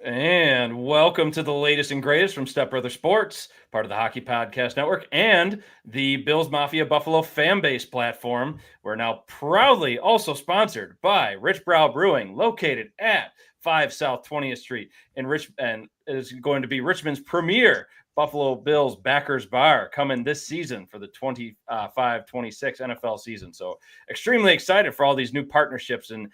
And welcome to the latest and greatest from Step Brother Sports, part of the Hockey Podcast Network and the Bills Mafia Buffalo fan base platform. We're now proudly also sponsored by Rich Brow Brewing, located at 5 South 20th Street in and it is going to be Richmond's premier Buffalo Bills backers bar coming this season for the 25-26 NFL season. So extremely excited for all these new partnerships and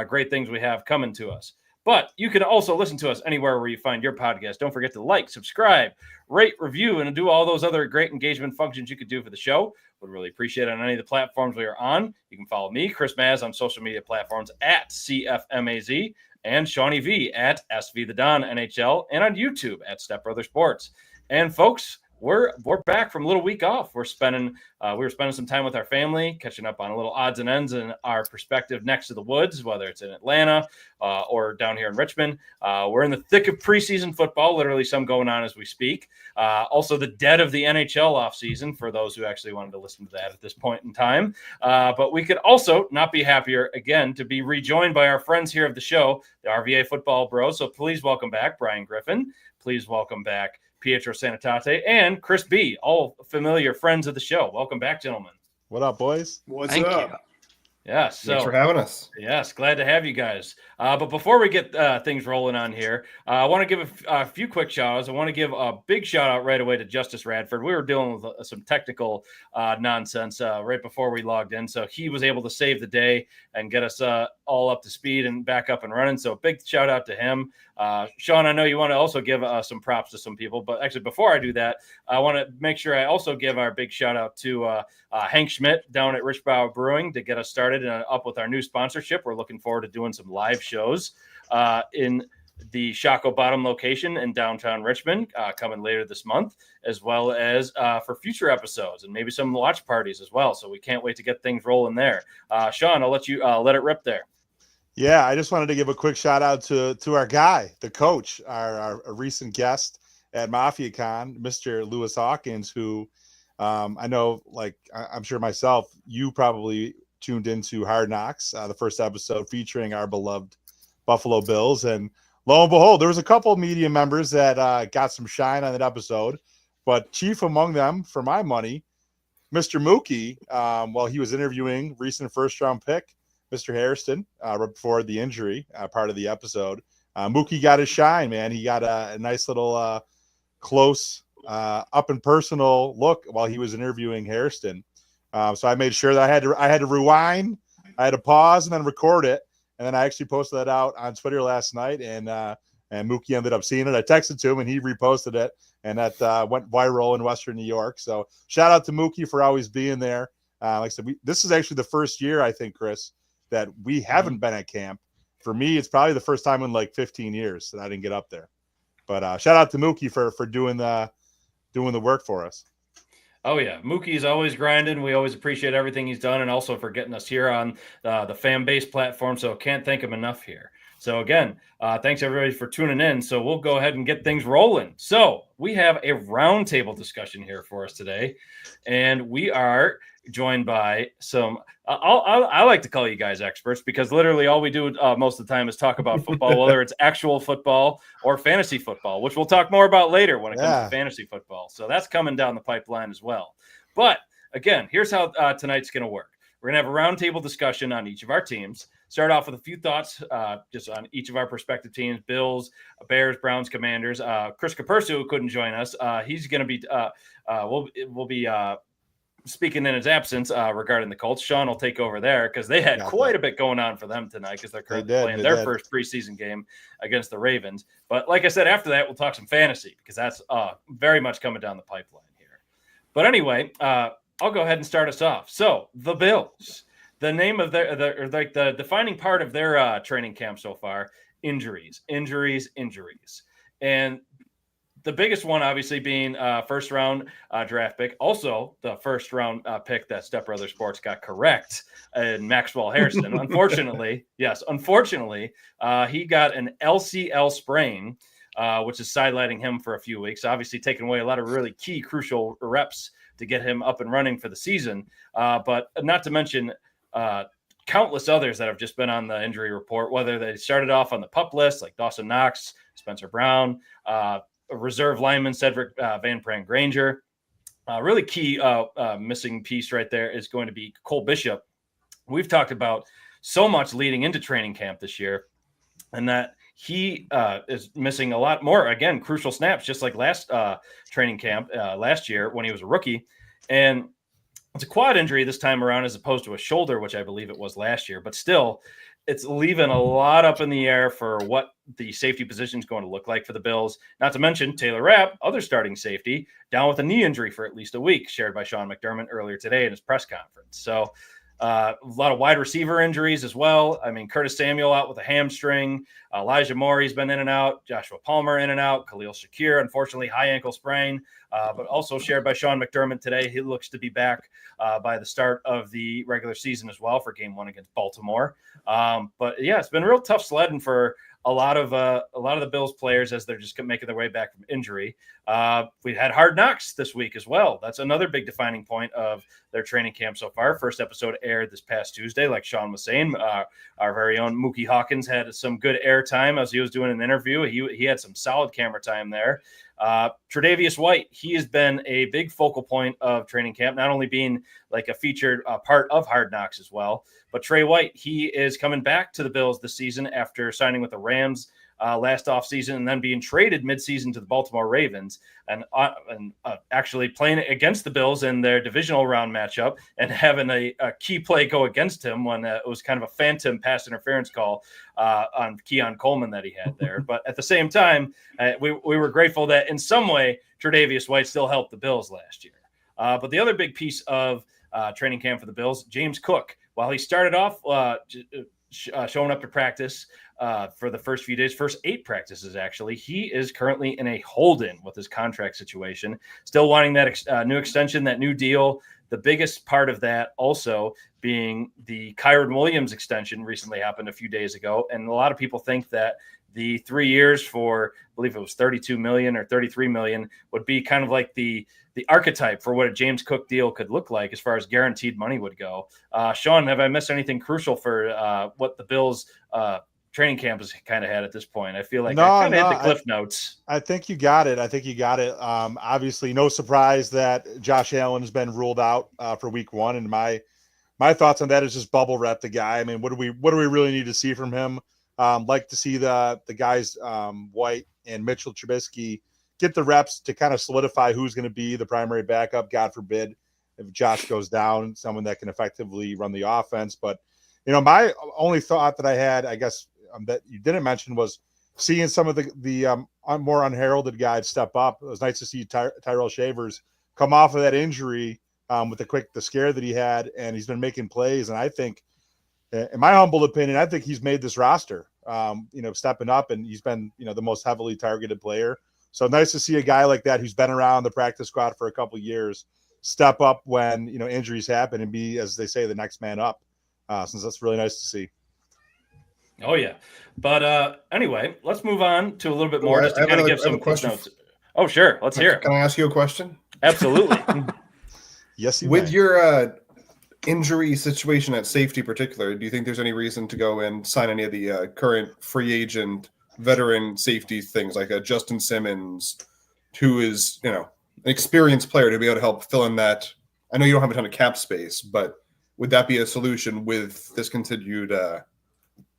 great things we have coming to us. But you can also listen to us anywhere where you find your podcast. Don't forget to like, subscribe, rate, review, and do all those other great engagement functions you could do for the show. Would really appreciate it on any of the platforms we are on. You can follow me, Chris Maz, on social media platforms at CFMAZ and Shawnee V at SV The Don NHL and on YouTube at Step Brother Sports. And folks, we're back from a little week off. We were spending some time with our family, catching up on a little odds and ends in our perspective next to the woods, whether it's in Atlanta or down here in Richmond. We're in the thick of preseason football, literally some going on as we speak. Also the dead of the NHL offseason for those who actually wanted to listen to that at this point in time. But we could also not be happier, again, to be rejoined by our friends here of the show, the RVA Football Bros. So please welcome back Brian Griffin. Please welcome back Pietro Sanitate, and Chris B., all familiar friends of the show. Welcome back, gentlemen. What up, boys? Thank you. Yes. Thanks for having us. Yes, glad to have you guys. But before we get things rolling on here, I want to give a few quick shout-outs. I want to give a big shout-out right away to Justice Radford. We were dealing with some technical nonsense right before we logged in, so he was able to save the day and get us all up to speed and back up and running. So big shout-out to him. Sean, I know you want to also give some props to some people, but actually before I do that, I want to make sure I also give our big shout-out to Hank Schmidt down at Rich Brow Brewing to get us started and up with our new sponsorship. We're looking forward to doing some live shows in the Shockoe Bottom location in downtown Richmond coming later this month, as well as for future episodes and maybe some watch parties as well. So we can't wait to get things rolling there. Sean, I'll let you let it rip there. Yeah, I just wanted to give a quick shout out to our guy, the coach, our recent guest at MafiaCon, Mr. Lewis Hawkins, who I know, like I'm sure myself, you probably tuned into Hard Knocks, the first episode featuring our beloved Buffalo Bills. And lo and behold, there was a couple of media members that got some shine on that episode, but chief among them, for my money, Mr. Mookie, while he was interviewing recent first-round pick, Mr. Hairston, right before the injury, part of the episode. Mookie got his shine, man. He got a nice little close, up and personal look while he was interviewing Hairston. So I made sure that I had to rewind, I had to pause, and then record it. And then I actually posted that out on Twitter last night, and Mookie ended up seeing it. I texted to him, and he reposted it, and that went viral in Western New York. So shout out to Mookie for always being there. Like I said, this is actually the first year, I think, Chris, that we haven't been at camp. For me, it's probably the first time in like 15 years that I didn't get up there. But shout out to Mookie for doing the work for us. Oh, yeah. Mookie's always grinding. We always appreciate everything he's done, and also for getting us here on the fan base platform. So can't thank him enough here. So again, thanks everybody for tuning in. So we'll go ahead and get things rolling. So we have a roundtable discussion here for us today, and we are joined by some I like to call you guys experts, because literally all we do most of the time is talk about football, whether it's actual football or fantasy football, which we'll talk more about later when it comes to fantasy football. So that's coming down the pipeline as well. But again, here's how tonight's going to work. We're going to have a roundtable discussion on each of our teams. Start off with a few thoughts just on each of our respective teams: Bills, Bears, Browns, Commanders. Chris Capersu, who couldn't join us, he's going to be we'll be speaking in his absence regarding the Colts. Sean will take over there because they had quite a bit going on for them tonight, because they're currently playing their first preseason game against the Ravens. But like I said, after that, we'll talk some fantasy, because that's very much coming down the pipeline here. But anyway, I'll go ahead and start us off. So the Bills, the name of the defining part of their training camp so far: injuries. And the biggest one, obviously, being first-round draft pick. Also, the first-round pick that Step Brother Sports got correct in Maxwell Hairston. Unfortunately, he got an LCL sprain, which is sidelining him for a few weeks. Obviously, taking away a lot of really key, crucial reps to get him up and running for the season. But not to mention, countless others that have just been on the injury report, whether they started off on the PUP list, like Dawson Knox, Spencer Brown, a reserve lineman, Cedric Van Pran Granger. Really key missing piece right there is going to be Cole Bishop. We've talked about so much leading into training camp this year, and that he is missing a lot more, again, crucial snaps, just like last training camp last year when he was a rookie. And it's a quad injury this time around as opposed to a shoulder, which I believe it was last year. But still, it's leaving a lot up in the air for what the safety position is going to look like for the Bills. Not to mention Taylor Rapp, other starting safety, down with a knee injury for at least a week, shared by Sean McDermott earlier today in his press conference. So a lot of wide receiver injuries as well. I mean, Curtis Samuel out with a hamstring. Elijah Morey's been in and out. Joshua Palmer in and out. Khalil Shakir, unfortunately, high ankle sprain. But also shared by Sean McDermott today. He looks to be back by the start of the regular season as well for Game 1 against Baltimore. But yeah, it's been real tough sledding for a lot of the Bills players as they're just making their way back from injury. We had Hard Knocks this week as well. That's another big defining point of their training camp so far. First episode aired this past Tuesday, like Sean was saying. Our very own Mookie Hawkins had some good air time as he was doing an interview. He had some solid camera time there. Tre'Davious White, he has been a big focal point of training camp, not only being like a featured part of Hard Knocks as well, but Trey White, he is coming back to the Bills this season after signing with the Rams last offseason and then being traded midseason to the Baltimore Ravens and actually playing against the Bills in their divisional round matchup and having a key play go against him when it was kind of a phantom pass interference call on Keon Coleman that he had there. But at the same time, we were grateful that in some way Tre'Davious White still helped the Bills last year. But the other big piece of training camp for the Bills, James Cook, while he started off showing up to practice for the first few days, first 8 practices, actually, he is currently in a hold-in with his contract situation, still wanting that new extension, that new deal. The biggest part of that also being the Kyron Williams extension recently happened a few days ago. And a lot of people think that the 3 years for, I believe it was $32 million or $33 million would be kind of like the archetype for what a James Cook deal could look like as far as guaranteed money would go. Sean, have I missed anything crucial for what the Bills training camp has kind of had at this point? I feel like I kind of hit the cliff notes. I think you got it. Obviously, no surprise that Josh Allen has been ruled out for week 1. And my thoughts on that is just bubble rep the guy. I mean, what do we really need to see from him? Like to see the guys White and Mitchell Trubisky get the reps to kind of solidify who's going to be the primary backup. God forbid if Josh goes down, someone that can effectively run the offense. But my only thought that I had, I guess, that you didn't mention was seeing some of the more unheralded guys step up. It was nice to see Tyrell Shavers come off of that injury with the scare that he had, and he's been making plays. And I think, in my humble opinion, I think he's made this roster, stepping up, and he's been, the most heavily targeted player. So nice to see a guy like that who's been around the practice squad for a couple of years step up when, injuries happen and be, as they say, the next man up. Since that's really nice to see. Oh, yeah. But anyway, let's move on to a little bit more just to kind of give some quick notes. Oh, sure. Let's hear it. Can I ask you a question? Absolutely. Yes, you With may. your injury situation at safety particular, do you think there's any reason to go and sign any of the current free agent veteran safety things like Justin Simmons, who is, an experienced player to be able to help fill in that? I know you don't have a ton of cap space, but would that be a solution with this continued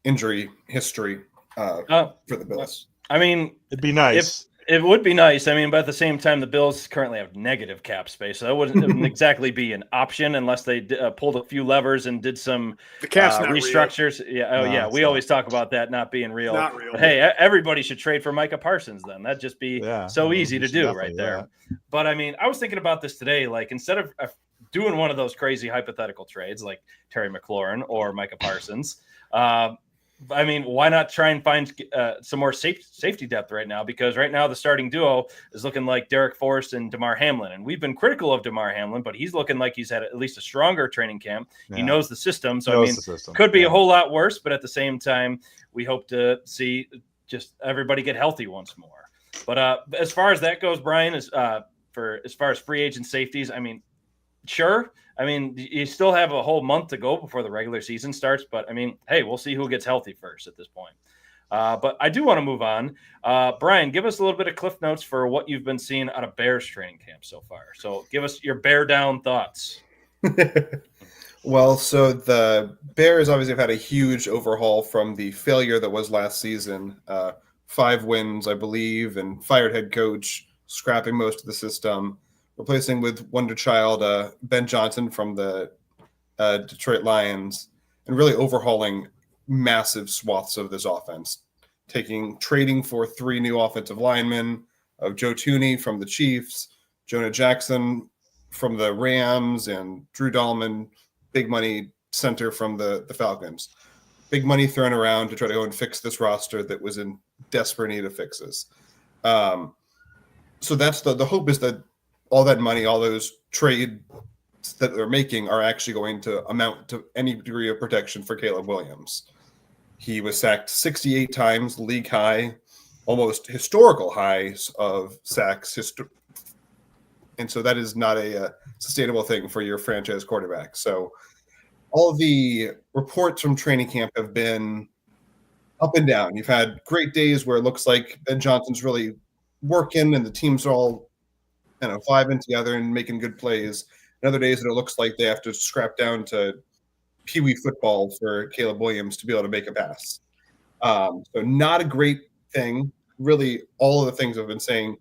injury history for the Bills? I mean, it'd be nice. It would be nice. I mean, but at the same time, the Bills currently have negative cap space, so that wouldn't exactly be an option unless they pulled a few levers and did some restructures. Real. Yeah. We always talk about that not being real. Not real. But hey, everybody should trade for Micah Parsons then. That'd just be so easy to do right there. But I mean, I was thinking about this today. Like, instead of doing one of those crazy hypothetical trades like Terry McLaurin or Micah Parsons, I mean, why not try and find some more safety depth right now? Because right now the starting duo is looking like Derek Forrest and Damar Hamlin. And we've been critical of Damar Hamlin, but he's looking like he's had at least a stronger training camp. Yeah. He knows the system. So, I mean, could be a whole lot worse. But at the same time, we hope to see just everybody get healthy once more. But as far as that goes, Brian, as far as free agent safeties, I mean, Sure. I mean, you still have a whole month to go before the regular season starts, but I mean, hey, we'll see who gets healthy first at this point. But I do want to move on. Brian, give us a little bit of cliff notes for what you've been seeing out of Bears training camp so far. So give us your bear down thoughts. Well, so the Bears obviously have had a huge overhaul from the failure that was last season. 5 wins, I believe, and fired head coach, scrapping most of the system, replacing with wonder child Ben Johnson from the Detroit Lions, and really overhauling massive swaths of this offense. Trading for 3 new offensive linemen of Joe Thuney from the Chiefs, Jonah Jackson from the Rams, and Drew Dahlman, big money center from the Falcons. Big money thrown around to try to go and fix this roster that was in desperate need of fixes. So that's the hope, is that all that money, all those trades that they're making are actually going to amount to any degree of protection for Caleb Williams. He was sacked 68 times, league high, almost historical highs of sacks. And so that is not a sustainable thing for your franchise quarterback. So all of the reports from training camp have been up and down. You've had great days where it looks like Ben Johnson's really working and the team's all, vibing together and making good plays. And other days that it looks like they have to scrap down to peewee football for Caleb Williams to be able to make a pass. So not a great thing. Really, all of the things I've been saying,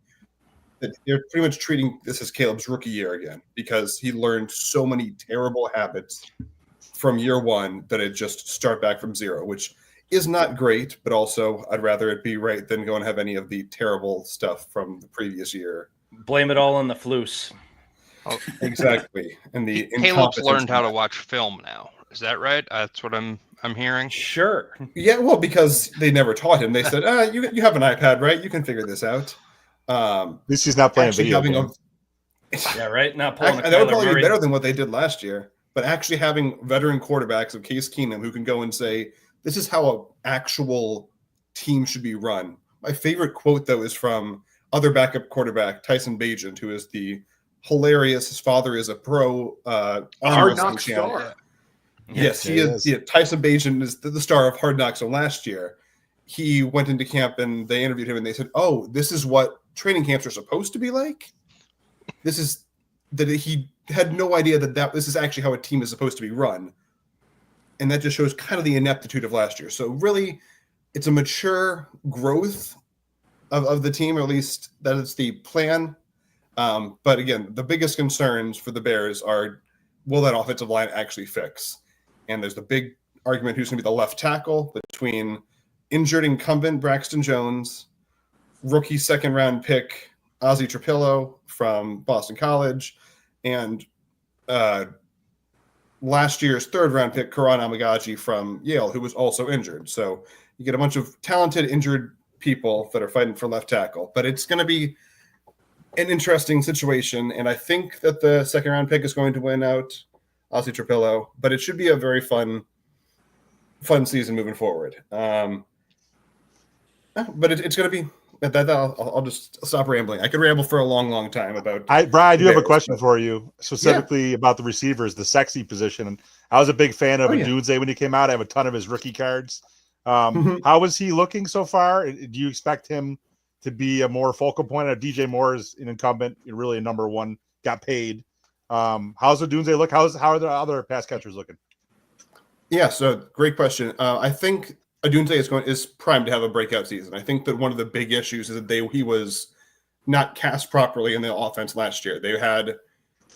that they're pretty much treating this as Caleb's rookie year again, because he learned so many terrible habits from year one that it just start back from zero, which is not great, but also I'd rather it be right than go and have any of the terrible stuff from the previous year. Blame it all on the floose. Oh, exactly. And the Caleb's learned how to watch film now. Is that right? That's what I'm hearing. Sure. Yeah, well, because they never taught him. They said, you have an iPad, right? You can figure this out. At least he's not playing video games. Yeah, right. Not pulling. That would probably be better than what they did last year. But actually having veteran quarterbacks of Case Keenum who can go and say, this is how an actual team should be run. My favorite quote, though, is from other backup quarterback, Tyson Bagent, who is the hilarious. His father is a pro Hard Knocks channel. star. Yes, he is. Yeah, Tyson Bagent is the star of Hard Knocks. So last year, he went into camp and they interviewed him and they said, "Oh, this is what training camps are supposed to be like." This is that he had no idea that this is actually how a team is supposed to be run, and that just shows kind of the ineptitude of last year. So really, it's a mature growth of the team, or at least that is the plan. But again, the biggest concerns for the Bears are, will that offensive line actually fix? And there's the big argument who's going to be the left tackle between injured incumbent Braxton Jones, rookie second-round pick Ozzie Trapillo from Boston College, and last year's third-round pick Karan Amagaji from Yale, who was also injured. So you get a bunch of talented injured people that are fighting for left tackle. But it's going to be an interesting situation, and I think that the second-round pick is going to win out Ozzie Trapillo, but it should be a very fun season moving forward. But it's going to be that. I'll just stop rambling. I could ramble for a long time about. Brian, I do have a question for you, specifically about the receivers, the sexy position. And I was a big fan of Odunze when he came out. I have a ton of his rookie cards. How is he looking so far? Do you expect him to be a more focal point? DJ Moore is an incumbent, really a number one, got paid. How's Odunze look? How are the other pass catchers looking? Yeah, so great question. I think Odunze is primed to have a breakout season. I think that one of the big issues is that he was not cast properly in the offense last year. They had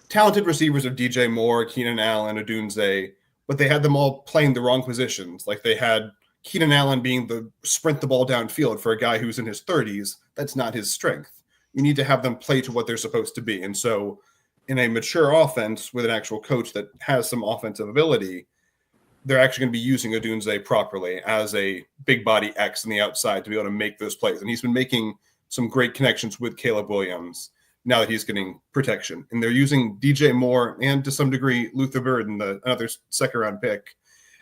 talented receivers of DJ Moore, Keenan Allen, Odunze, but they had them all playing the wrong positions. Like they had Keenan Allen being the sprint the ball downfield for a guy who's in his 30s. That's not his strength. You need to have them play to what they're supposed to be. And so in a mature offense with an actual coach that has some offensive ability, they're actually going to be using Odunze properly as a big body X on the outside to be able to make those plays. And he's been making some great connections with Caleb Williams now that he's getting protection. And they're using DJ Moore and to some degree Luther Burden, another second-round pick,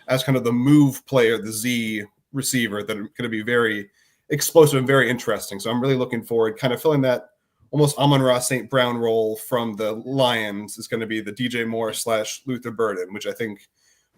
as kind of the move player, the Z receiver that are going to be very explosive and very interesting. So I'm really looking forward, kind of filling that almost Amon-Ra St. Brown role from the Lions is going to be the DJ Moore / Luther Burden, which I think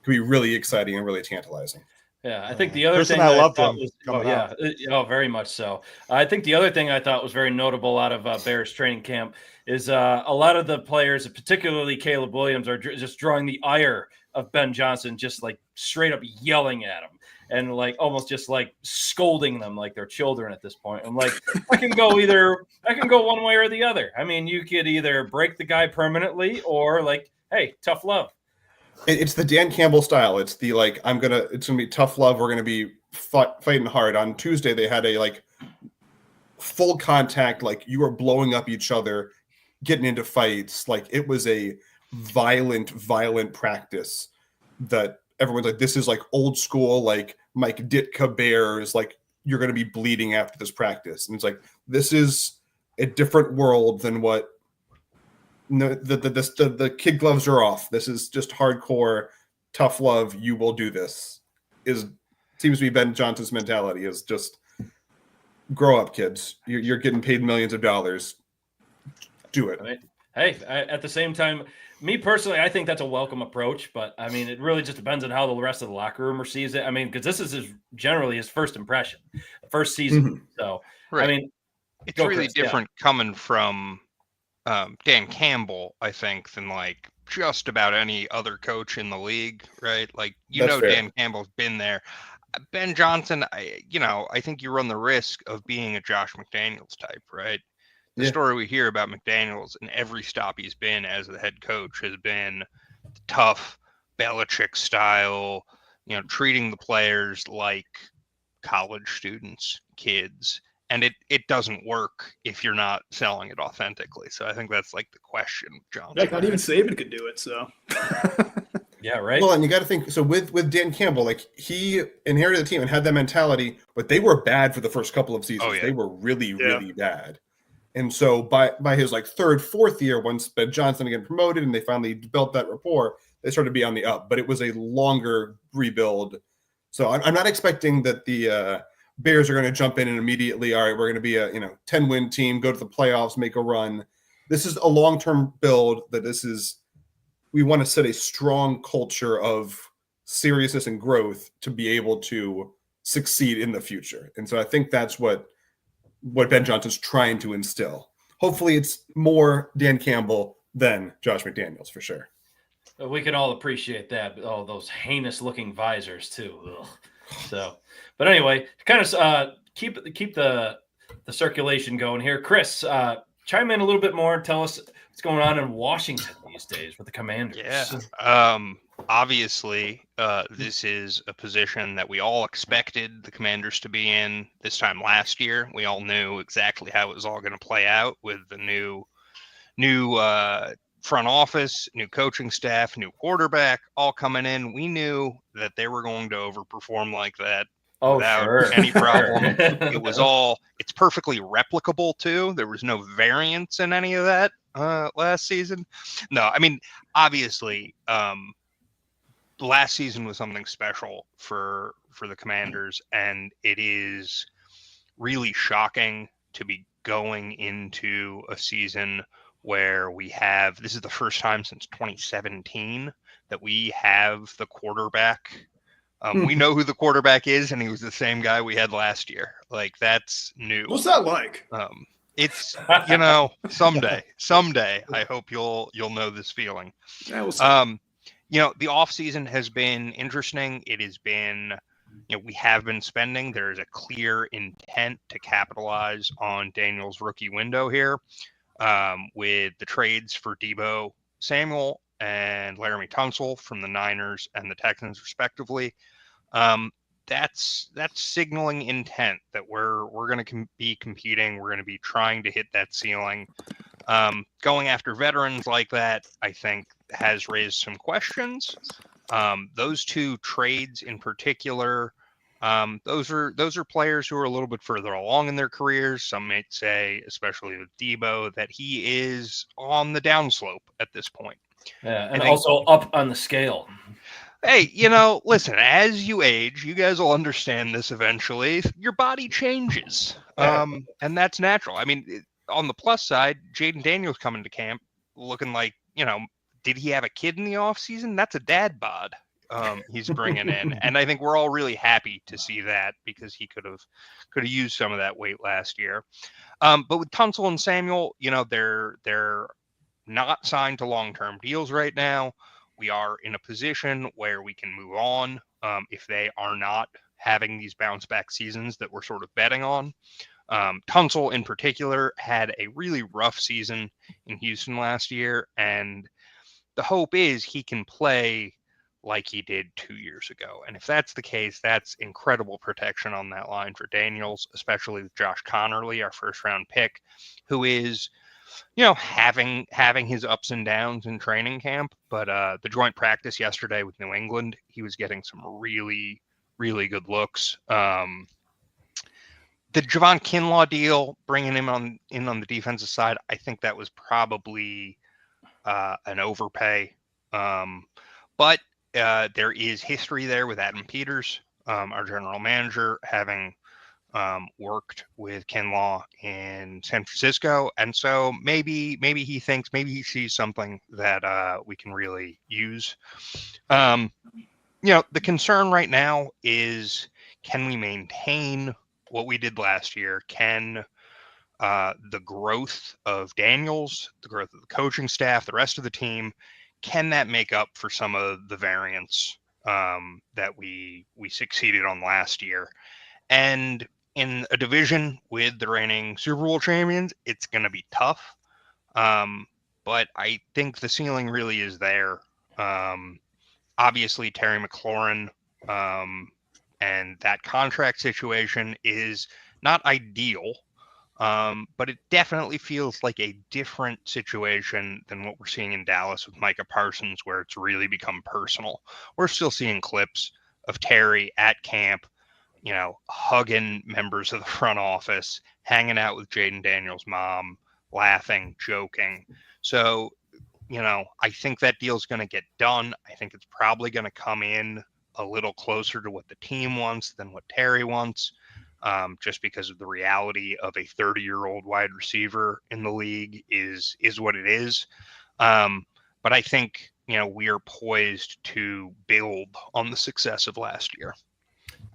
could be really exciting and really tantalizing. Yeah, I think the other Chris thing and I that loved thought him was, coming yeah, very much so. I think the other thing I thought was very notable out of Bears training camp is a lot of the players, particularly Caleb Williams, are just drawing the ire of Ben Johnson, just like straight up yelling at him and like almost just like scolding them like they're children at this point. I'm like, I can go one way or the other. I mean, you could either break the guy permanently or like, hey, tough love. It's the Dan Campbell style. It's the like, it's gonna be tough love. We're gonna be fighting hard. On Tuesday, they had a like full contact, like you are blowing up each other, getting into fights. Like it was a violent practice that everyone's like, this is like old school, like Mike Ditka Bears. Like you're gonna be bleeding after this practice, and it's like this is a different world than what. No, the kid gloves are off. This is just hardcore, tough love. You will do this. Seems to be Ben Johnson's mentality. Is just grow up, kids. You're getting paid millions of dollars. Do it. Right. Hey, at the same time, me personally, I think that's a welcome approach. But I mean, it really just depends on how the rest of the locker room receives it. I mean, because this is generally his first impression, first season. Mm-hmm. So right. I mean, it's really different coming from. Dan Campbell, I think, than like just about any other coach in the league, right? Like, That's fair. Dan Campbell's been there. Ben Johnson, I think you run the risk of being a Josh McDaniels type, right? The story we hear about McDaniels and every stop he's been as the head coach has been tough, Belichick style, treating the players like college students, kids. And it doesn't work if you're not selling it authentically. So I think that's like the question, John. Yeah, not even Saban could do it. So yeah, right. Well, and you got to think. So with Dan Campbell, like he inherited the team and had that mentality, but they were bad for the first couple of seasons. Oh, yeah. They were really bad. And so by his like third, fourth year, once Ben Johnson again promoted and they finally built that rapport, they started to be on the up. But it was a longer rebuild. So I'm not expecting that the Bears are going to jump in and immediately, all right, we're going to be a 10-win team, go to the playoffs, make a run. This is a long-term build. We want to set a strong culture of seriousness and growth to be able to succeed in the future. And so I think that's what Ben Johnson's trying to instill. Hopefully it's more Dan Campbell than Josh McDaniels for sure. We can all appreciate that. Oh, those heinous looking visors too. Ugh. So, but anyway, kind of keep the circulation going here. Chris, chime in a little bit more and tell us what's going on in Washington these days with the Commanders. Yeah. Obviously, this is a position that we all expected the Commanders to be in this time last year. We all knew exactly how it was all going to play out with the new front office, new coaching staff, new quarterback, all coming in. We knew that they were going to overperform like that without any problem. It's perfectly replicable too. There was no variance in any of that last season. No, I mean, obviously, last season was something special for the Commanders, and it is really shocking to be going into a season where this is the first time since 2017 that we have the quarterback. We know who the quarterback is, and he was the same guy we had last year. Like, that's new. What's that like? It's, someday, I hope you'll know this feeling. Yeah, the off season has been interesting. It has been, we have been spending. There is a clear intent to capitalize on Daniel's rookie window here. With the trades for Deebo Samuel and Laramie Tunsil from the Niners and the Texans, respectively. That's signaling intent that we're going to be competing. We're going to be trying to hit that ceiling. Going after veterans like that, I think, has raised some questions. Those two trades in particular. Those are players who are a little bit further along in their careers. Some might say, especially with Deebo, that he is on the downslope at this point. Yeah, and also up on the scale. Hey, listen, as you age, you guys will understand this eventually. Your body changes, and that's natural. I mean, on the plus side, Jaden Daniels coming to camp looking like, did he have a kid in the offseason? That's a dad bod he's bringing in. And I think we're all really happy to see that because he could have used some of that weight last year. But with Tunsil and Samuel, they're not signed to long-term deals right now. We are in a position where we can move on if they are not having these bounce back seasons that we're sort of betting on. Tunsil in particular had a really rough season in Houston last year, and the hope is he can play like he did 2 years ago. And if that's the case, that's incredible protection on that line for Daniels, especially with Josh Connerly, our first round pick, who is, having his ups and downs in training camp. But the joint practice yesterday with New England, he was getting some really, really good looks. The Javon Kinlaw deal, bringing him in on the defensive side, I think that was probably an overpay. But there is history there with Adam Peters, our general manager, having worked with Kinlaw in San Francisco. And so maybe he sees something that we can really use. The concern right now is, can we maintain what we did last year? Can the growth of Daniels, the growth of the coaching staff, the rest of the team, can that make up for some of the variance that we succeeded on last year? And in a division with the reigning Super Bowl champions, it's going to be tough. But I think the ceiling really is there. Obviously, Terry McLaurin and that contract situation is not ideal. But it definitely feels like a different situation than what we're seeing in Dallas with Micah Parsons, where it's really become personal. We're still seeing clips of Terry at camp, hugging members of the front office, hanging out with Jaden Daniels' mom, laughing, joking. So, I think that deal's going to get done. I think it's probably going to come in a little closer to what the team wants than what Terry wants. Just because of the reality of a 30-year-old wide receiver in the league is what it is. But I think, we are poised to build on the success of last year.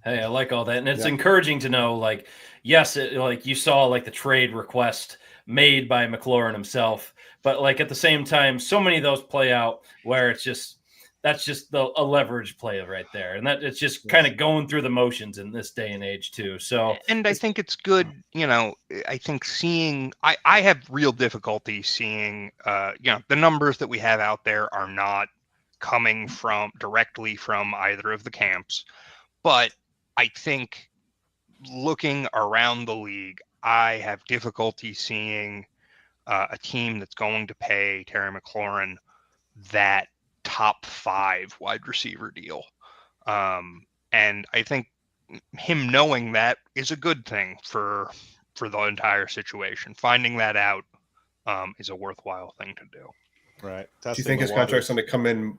Hey, I like all that. And it's encouraging to know, yes, you saw the trade request made by McLaurin himself, but at the same time, so many of those play out where that's just a leverage play right there. And that it's just kind of going through the motions in this day and age too. So, and I think it's good, I think I have real difficulty seeing, the numbers that we have out there are not coming directly from either of the camps. But I think looking around the league, I have difficulty seeing a team that's going to pay Terry McLaurin that top 5 wide receiver deal. And I think him knowing that is a good thing for the entire situation. Finding that out is a worthwhile thing to do. Right. Do you think his contract's going to come in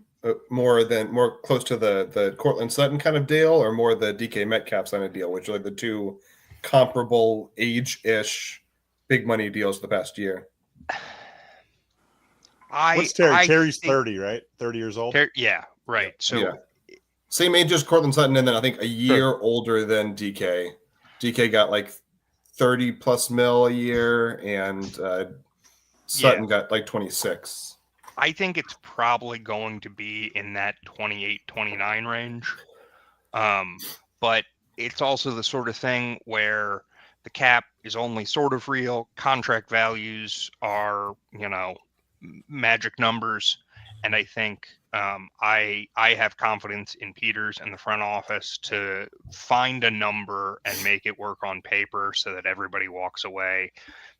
more close to the Cortland Sutton kind of deal, or more the DK Metcalf kind of deal, which are the two comparable age-ish big money deals the past year? What's Terry? Terry's 30, right? 30 years old? Yeah, right. So same age as Cortland Sutton, and then I think a year older than DK. DK got 30 plus mil a year, and Sutton got 26. I think it's probably going to be in that 28, 29 range. But it's also the sort of thing where the cap is only sort of real. Contract values are, magic numbers. And I think I have confidence in Peters and the front office to find a number and make it work on paper so that everybody walks away,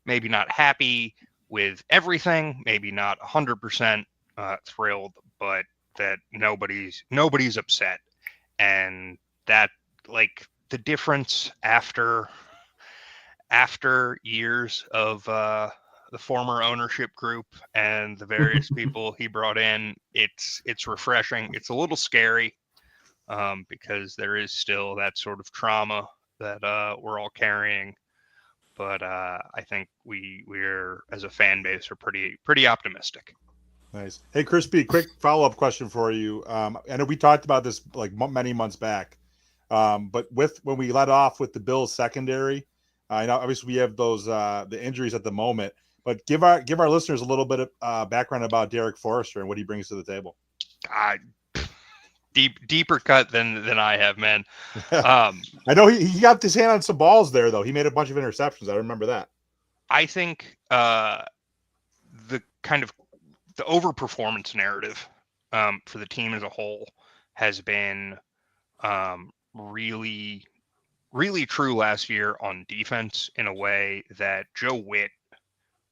maybe not happy with everything, maybe not 100% thrilled, but that nobody's upset. And that, the difference after years of the former ownership group and the various people he brought in, it's refreshing. It's a little scary because there is still that sort of trauma that we're all carrying. but I think we're as a fan base are pretty optimistic. Nice. Hey, Crispy, quick follow-up question for you. I know we talked about this like many months back, but when we let off with the Bills secondary, I know obviously we have those the injuries at the moment, but give our listeners a little bit of background about Derek Forrester and what he brings to the table. Deeper cut than I have, man. I know he got his hand on some balls there, though. He made a bunch of interceptions. I remember that. I think the overperformance narrative for the team as a whole has been really, really true last year on defense in a way that Joe Witt,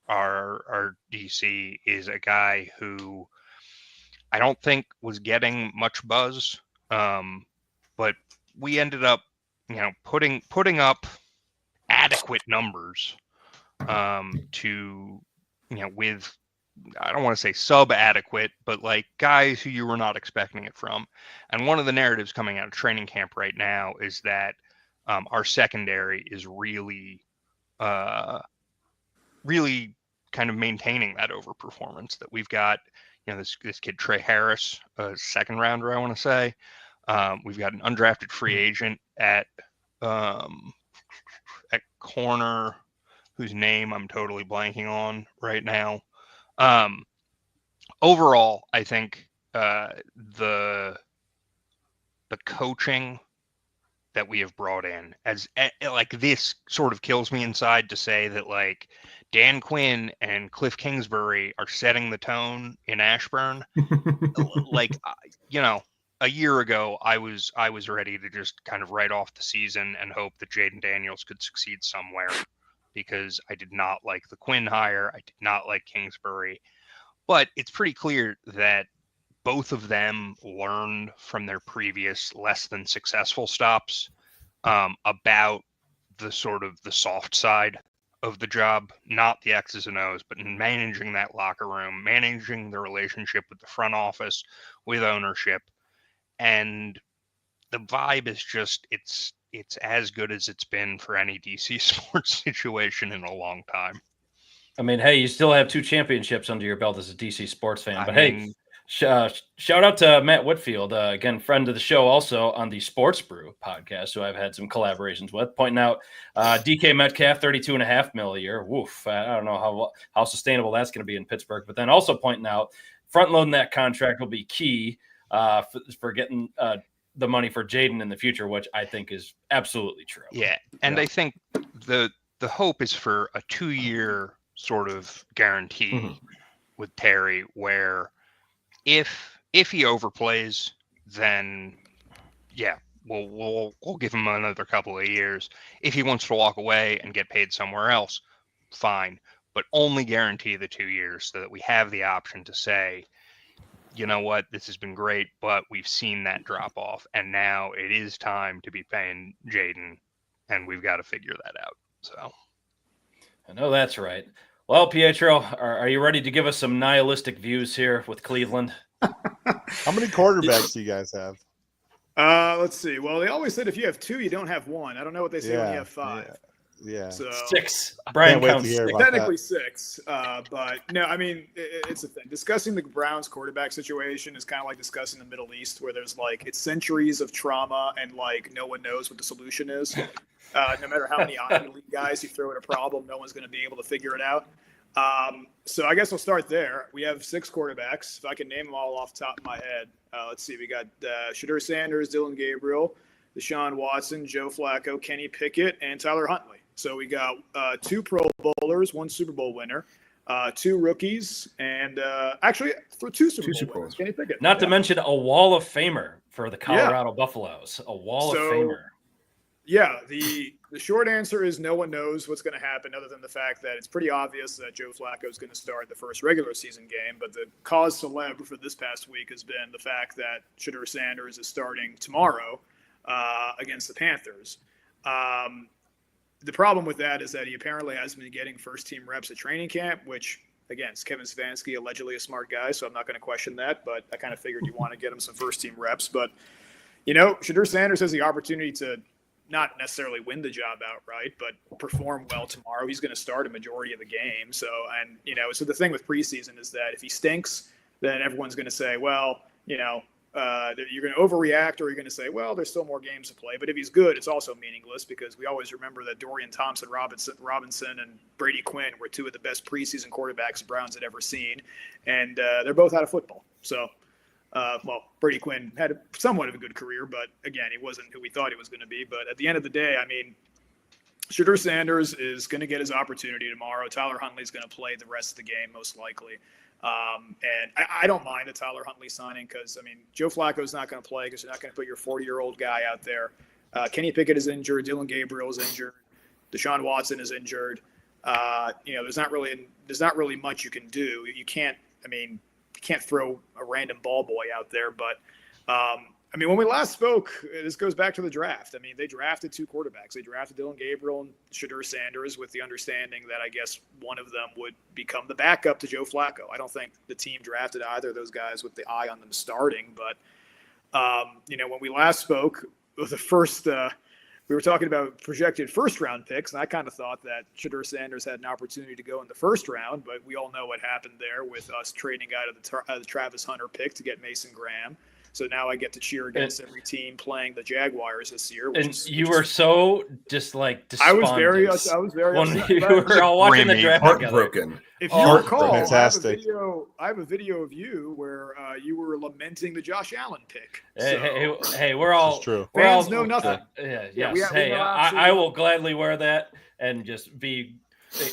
our DC, is a guy who I don't think was getting much buzz, but we ended up, putting up adequate numbers to, with, I don't want to say sub-adequate, but like guys who you were not expecting it from. And one of the narratives coming out of training camp right now is that our secondary is really kind of maintaining that overperformance, that we've got, this kid Trey Harris, a second rounder, I want to say. We've got an undrafted free agent at corner, whose name I'm totally blanking on right now. Overall, I think the coaching that we have brought in, as like, this sort of kills me inside to say that like Dan Quinn and Cliff Kingsbury are setting the tone in Ashburn. Like, a year ago, I was ready to just kind of write off the season and hope that Jaden Daniels could succeed somewhere, because I did not like the Quinn hire. I did not like Kingsbury. But it's pretty clear that both of them learned from their previous less than successful stops about the sort of the soft side of the job, not the X's and O's, but in managing that locker room, managing the relationship with the front office, with ownership. And the vibe is just, it's as good as it's been for any DC sports situation in a long time. I mean, hey, you still have 2 championships under your belt as a DC sports fan. But hey, shout out to Matt Whitfield, again, friend of the show, also on the Sports Brew podcast, who I've had some collaborations with, pointing out DK Metcalf, $32.5 million a year. Woof. I don't know how sustainable that's going to be in Pittsburgh. But then also pointing out front loading that contract will be key for getting the money for Jaden in the future, which I think is absolutely true. Yeah. And I think the hope is for a 2-year sort of guarantee with Terry, where if he overplays, then we'll give him another couple of years. If he wants to walk away and get paid somewhere else, fine, but only guarantee the 2 years so that we have the option to say, you know what, this has been great, but we've seen that drop off, and now it is time to be paying Jaden, and we've got to figure that out. So I know that's right. Well, Pietro, are you ready to give us some nihilistic views here with Cleveland? How many quarterbacks do you guys have? Let's see. Well, they always said if you have 2, you don't have 1. I don't know what they say when you have 5. Yeah. So 6. Brian counts 6. Technically 6. But no, I mean, it's a thing. Discussing the Browns quarterback situation is kind of like discussing the Middle East, where there's like, it's centuries of trauma and like no one knows what the solution is. No matter how many Ivy League guys you throw at a problem, no one's going to be able to figure it out. So I guess we'll start there. We have 6 quarterbacks. If I can name them all off the top of my head, let's see. We got Shadur Sanders, Dylan Gabriel, Deshaun Watson, Joe Flacco, Kenny Pickett, and Tyler Huntley. So we got 2 Pro Bowlers, 1 Super Bowl winner, 2 rookies, and actually for 2 Super Bowl winners. Kenny Pickett. Not to mention a Wall of Famer for the Colorado Buffaloes. A Wall of Famer. Yeah, the short answer is no one knows what's going to happen, other than the fact that it's pretty obvious that Joe Flacco is going to start the first regular season game. But the cause célèbre for this past week has been the fact that Shadur Sanders is starting tomorrow against the Panthers. The problem with that is that he apparently hasn't been getting first-team reps at training camp, which, again, is Kevin Stefanski, allegedly a smart guy, so I'm not going to question that. But I kind of figured you want to get him some first-team reps. But, Shadur Sanders has the opportunity to not necessarily win the job outright, but perform well tomorrow. He's going to start a majority of the game. So, and, so the thing with preseason is that if he stinks, then everyone's going to say, well, you're going to overreact, or you're going to say, well, there's still more games to play. But if he's good, it's also meaningless, because we always remember that Dorian Thompson-Robinson and Brady Quinn were two of the best preseason quarterbacks the Browns had ever seen. And they're both out of football. So, Brady Quinn had somewhat of a good career, but again, he wasn't who we thought he was going to be. But at the end of the day, I mean, Shedeur Sanders is going to get his opportunity tomorrow. Tyler Huntley is going to play the rest of the game, most likely. And I don't mind the Tyler Huntley signing, because, I mean, Joe Flacco's not going to play, because you're not going to put your 40-year-old guy out there. Kenny Pickett is injured. Dylan Gabriel is injured. Deshaun Watson is injured. There's not really much you can do. You can't throw a random ball boy out there. But, when we last spoke, this goes back to the draft. I mean, they drafted two quarterbacks. They drafted Dylan Gabriel and Shedeur Sanders with the understanding that I guess one of them would become the backup to Joe Flacco. I don't think the team drafted either of those guys with the eye on them starting. But, when we last spoke, the first we were talking about projected first-round picks, and I kind of thought that Shedeur Sanders had an opportunity to go in the first round, but we all know what happened there with us trading out of the Travis Hunter pick to get Mason Graham. So now I get to cheer against every team playing the Jaguars this year. You were so despondent. I was very upset. When we were all watching the draft heartbroken. If you recall, fantastic. I have a video of you where you were lamenting the Josh Allen pick. Hey, we're all true. Fans know nothing. I will gladly wear that and just be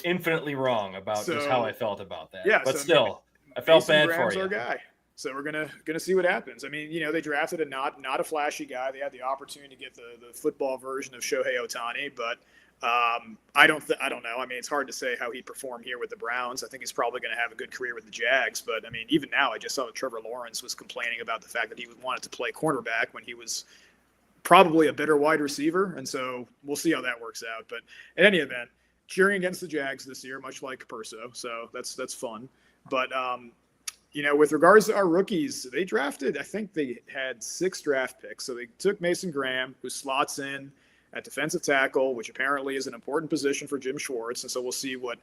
infinitely wrong about just how I felt about that. Yeah, but still, I felt Mason bad Graham's for you. Our guy. So we're gonna see what happens. I mean, they drafted a not a flashy guy. They had the opportunity to get the football version of Shohei Ohtani, but I don't know. I mean, it's hard to say how he performed here with the Browns. I think he's probably going to have a good career with the Jags. But I mean, even now, I just saw that Trevor Lawrence was complaining about the fact that he wanted to play cornerback when he was probably a better wide receiver. And so we'll see how that works out. But in any event, cheering against the Jags this year, much like Perso. So that's fun. But with regards to our rookies, they drafted, I think they had 6 draft picks. So they took Mason Graham, who slots in at defensive tackle, which apparently is an important position for Jim Schwartz. And so we'll see what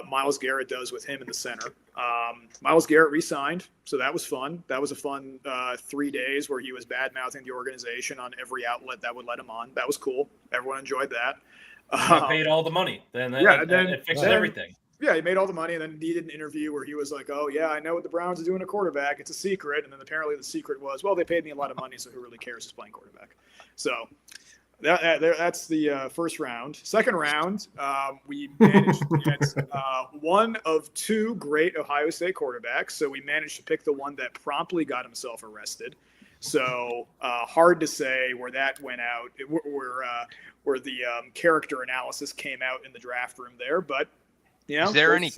Myles Garrett does with him in the center. Myles Garrett re-signed, so that was fun. That was a fun 3 days where he was bad-mouthing the organization on every outlet that would let him on. That was cool. Everyone enjoyed that. He paid all the money. Then it fixed everything. Yeah, he made all the money, and then he did an interview where he was like, oh, yeah, I know what the Browns are doing at quarterback. It's a secret. And then apparently the secret was, well, they paid me a lot of money, so who really cares who's playing quarterback? So that's the first round. Second round, we managed to get one of 2 great Ohio State quarterbacks. So we managed to pick the one that promptly got himself arrested. So hard to say where that went out, where the character analysis came out in the draft room there. But, is there any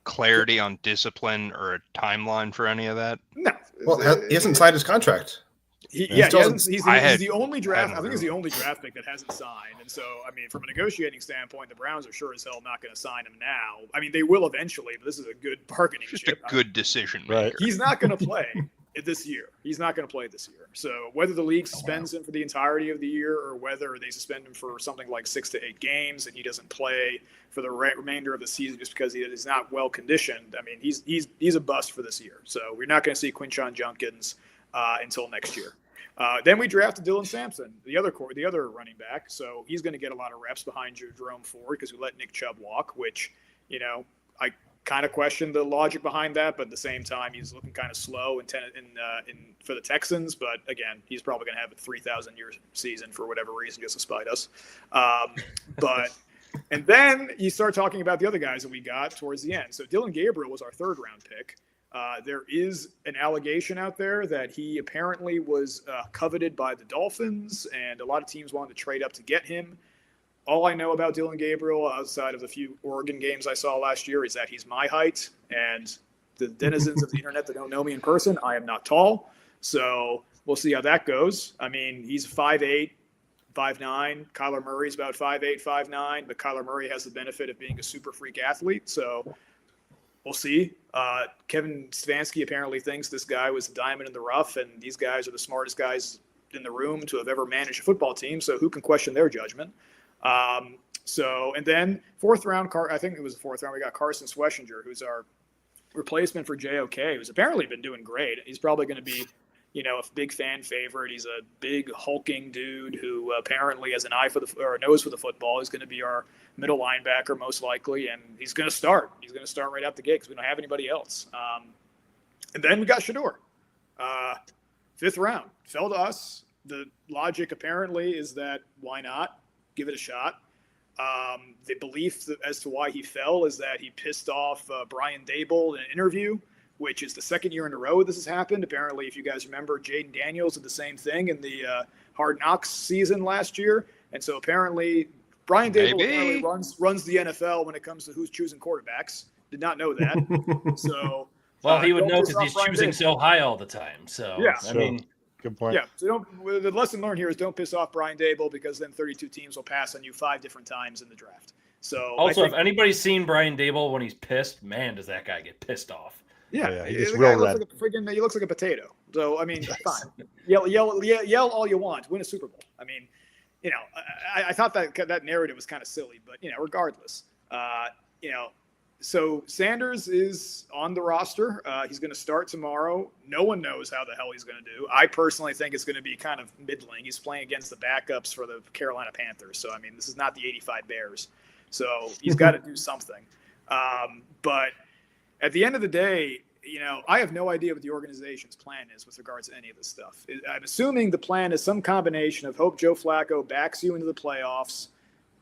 clarity on discipline or a timeline for any of that? No. Well, he hasn't signed his contract. He's the only draft. I think he's the only draft pick that hasn't signed. And so, I mean, from a negotiating standpoint, the Browns are sure as hell not going to sign him now. I mean, they will eventually, but this is a good bargaining chip. Just a good decision maker. Right. He's not going to play this year. He's not going to play this year. So whether the league suspends him for the entirety of the year, or whether they suspend him for something like 6 to 8 games and he doesn't play for the remainder of the season just because he is not well conditioned, I mean, he's a bust for this year. So we're not going to see Quinshon Judkins until next year. Then we drafted Dylan Sampson, the other running back. So he's going to get a lot of reps behind Jerome Ford because we let Nick Chubb walk, which, I kind of question the logic behind that. But at the same time, he's looking kind of slow for the Texans. But again, he's probably going to have a 3,000-year season for whatever reason, just to spite us. And then you start talking about the other guys that we got towards the end. So Dylan Gabriel was our 3rd-round pick. There is an allegation out there that he apparently was coveted by the Dolphins, and a lot of teams wanted to trade up to get him. All I know about Dylan Gabriel, outside of the few Oregon games I saw last year, is that he's my height. And the denizens of the internet that don't know me in person, I am not tall. So we'll see how that goes. I mean, he's 5'8", 5'9". Kyler Murray's about 5'8", 5'9", but Kyler Murray has the benefit of being a super freak athlete. So we'll see. Kevin Stefanski apparently thinks this guy was a diamond in the rough, and these guys are the smartest guys in the room to have ever managed a football team, so who can question their judgment? And then fourth round, I think it was the fourth round, we got Carson Schwessinger, who's our replacement for JOK, who's apparently been doing great. He's probably going to be, a big fan favorite. He's a big hulking dude who apparently has an eye for a nose for the football. He's going to be our middle linebacker most likely, and he's going to start. He's going to start right out the gate because we don't have anybody else. And then we got Shador, fifth round. Fell to us. The logic apparently is that why not give it a shot? The belief as to why he fell is that he pissed off Brian Dable in an interview, which is the second year in a row this has happened. Apparently, if you guys remember, Jaden Daniels did the same thing in the Hard Knocks season last year. And so apparently Brian Dable apparently runs the NFL when it comes to who's choosing quarterbacks. Did not know that. So well, he would know because he's choosing so high all the time. So yeah, I mean, good point. Yeah. So the lesson learned here is don't piss off Brian Dable, because then 32 teams will pass on you 5 different times in the draft. So also, if anybody's seen Brian Dable when he's pissed, man, does that guy get pissed off? Yeah, he gets the real guy red. he looks like a potato. So I mean, fine, yell all you want, win a Super Bowl. I mean, I thought that narrative was kind of silly, but regardless, so Sanders is on the roster. He's going to start tomorrow. No one knows how the hell he's going to do. I personally think it's going to be kind of middling. He's playing against the backups for the Carolina Panthers, so I mean, this is not the '85 Bears. So he's got to do something. But at the end of the day, I have no idea what the organization's plan is with regards to any of this stuff. I'm assuming the plan is some combination of hope Joe Flacco backs you into the playoffs,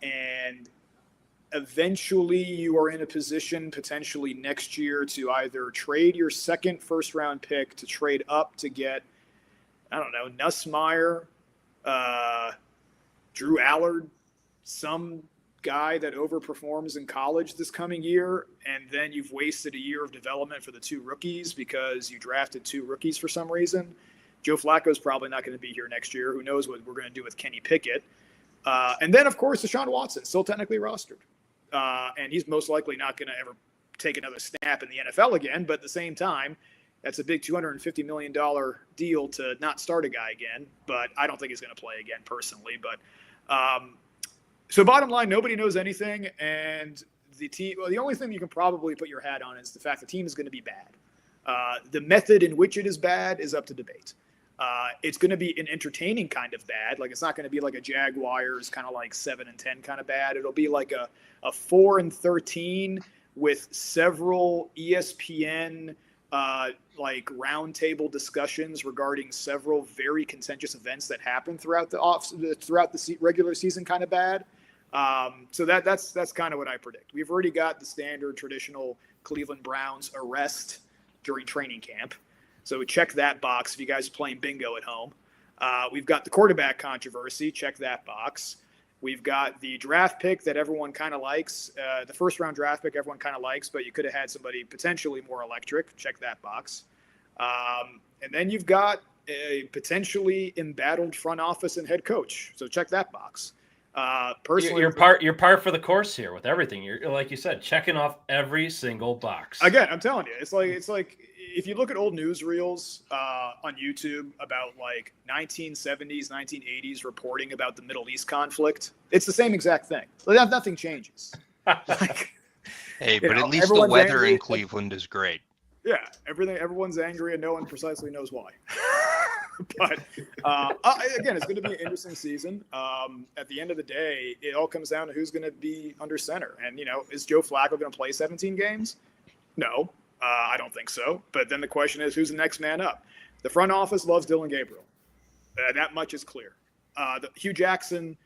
and eventually you are in a position potentially next year to either trade your second first-round pick to trade up to get, I don't know, Nussmeier, Drew Allard, some guy that overperforms in college this coming year, and then you've wasted a year of development for the 2 rookies because you drafted 2 rookies for some reason. Joe Flacco's probably not going to be here next year. Who knows what we're going to do with Kenny Pickett. And then, of course, Deshaun Watson, still technically rostered. And he's most likely not going to ever take another snap in the NFL again, but at the same time, that's a big $250 million deal to not start a guy again, but I don't think he's going to play again personally. But so bottom line, nobody knows anything, and the team. Well, the only thing you can probably put your hat on is the fact the team is going to be bad. The method in which it is bad is up to debate. It's going to be an entertaining kind of bad. Like, it's not going to be like a Jaguars kind of like 7-10 kind of bad. It'll be like a 4-13 with several ESPN like roundtable discussions regarding several very contentious events that happen throughout the regular season kind of bad. So that's kind of what I predict. We've already got the standard traditional Cleveland Browns arrest during training camp. So check that box if you guys are playing bingo at home. We've got the quarterback controversy. Check that box. We've got the draft pick that everyone kind of likes. The first round draft pick everyone kind of likes, but you could have had somebody potentially more electric. Check that box. And then you've got a potentially embattled front office and head coach. So check that box. Personally, you're par for the course here with everything. You're, like you said, checking off every single box. Again, I'm telling you, it's like if you look at old newsreels on YouTube about like 1970s, 1980s reporting about the Middle East conflict, it's the same exact thing. Like, nothing changes. Hey, but at least the weather in Cleveland is great. Yeah, everyone's angry and no one precisely knows why. But again, it's going to be an interesting season. At the end of the day, it all comes down to who's going to be under center. And, is Joe Flacco going to play 17 games? No, I don't think so. But then the question is, who's the next man up? The front office loves Dylan Gabriel. That much is clear. Hugh Jackson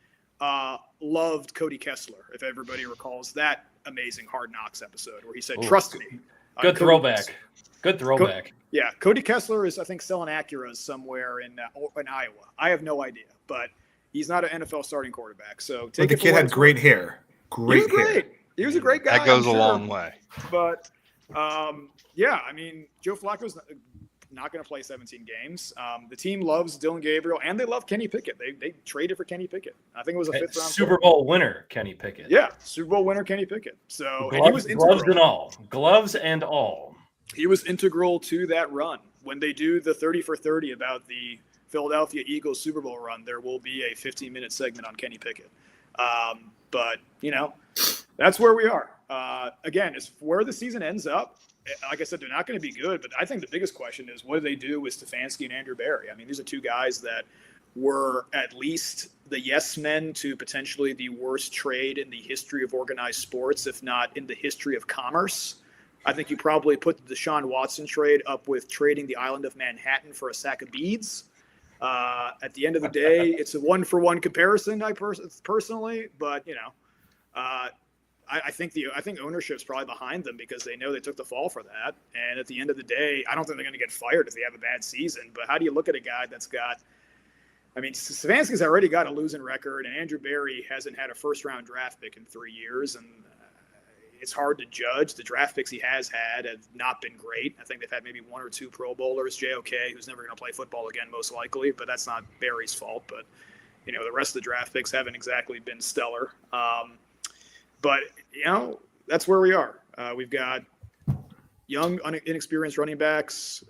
loved Cody Kessler, if everybody recalls that amazing Hard Knocks episode where he said, "Trust me." Good throwback. Good throwback. Yeah, Cody Kessler is, I think, selling Acuras somewhere in Iowa. I have no idea, but he's not an NFL starting quarterback. So the kid had great hair. Great hair. He was a great guy. That goes a long way. But yeah, I mean, Joe Flacco's not going to play 17 games. The team loves Dylan Gabriel, and they love Kenny Pickett. They traded for Kenny Pickett. I think it was a 5th round Super Bowl winner, Kenny Pickett. Yeah, Super Bowl winner Kenny Pickett. So gloves, and he was integral. Gloves and all. He was integral to that run when they do the 30 for 30 about the Philadelphia Eagles Super Bowl run, there will be a 15-minute segment on Kenny Pickett. But, that's where we are. Again, it's where the season ends up. Like I said, they're not going to be good, but I think the biggest question is what do they do with Stefanski and Andrew Berry? I mean, these are two guys that were at least the yes men to potentially the worst trade in the history of organized sports, if not in the history of commerce. I think you probably put the Deshaun Watson trade up with trading the island of Manhattan for a sack of beads. At the end of the day, it's a one-for-one comparison, personally, but, I think ownership's probably behind them because they know they took the fall for that. And at the end of the day, I don't think they're going to get fired if they have a bad season. But how do you look at a guy that's got – I mean, Stefanski's already got a losing record, and Andrew Berry hasn't had a first-round draft pick in 3 years. And it's hard to judge. The draft picks he has had have not been great. I think they've had maybe 1 or 2 Pro Bowlers, JOK, who's never going to play football again most likely, but that's not Berry's fault. But, the rest of the draft picks haven't exactly been stellar. But, that's where we are. We've got young, inexperienced running backs,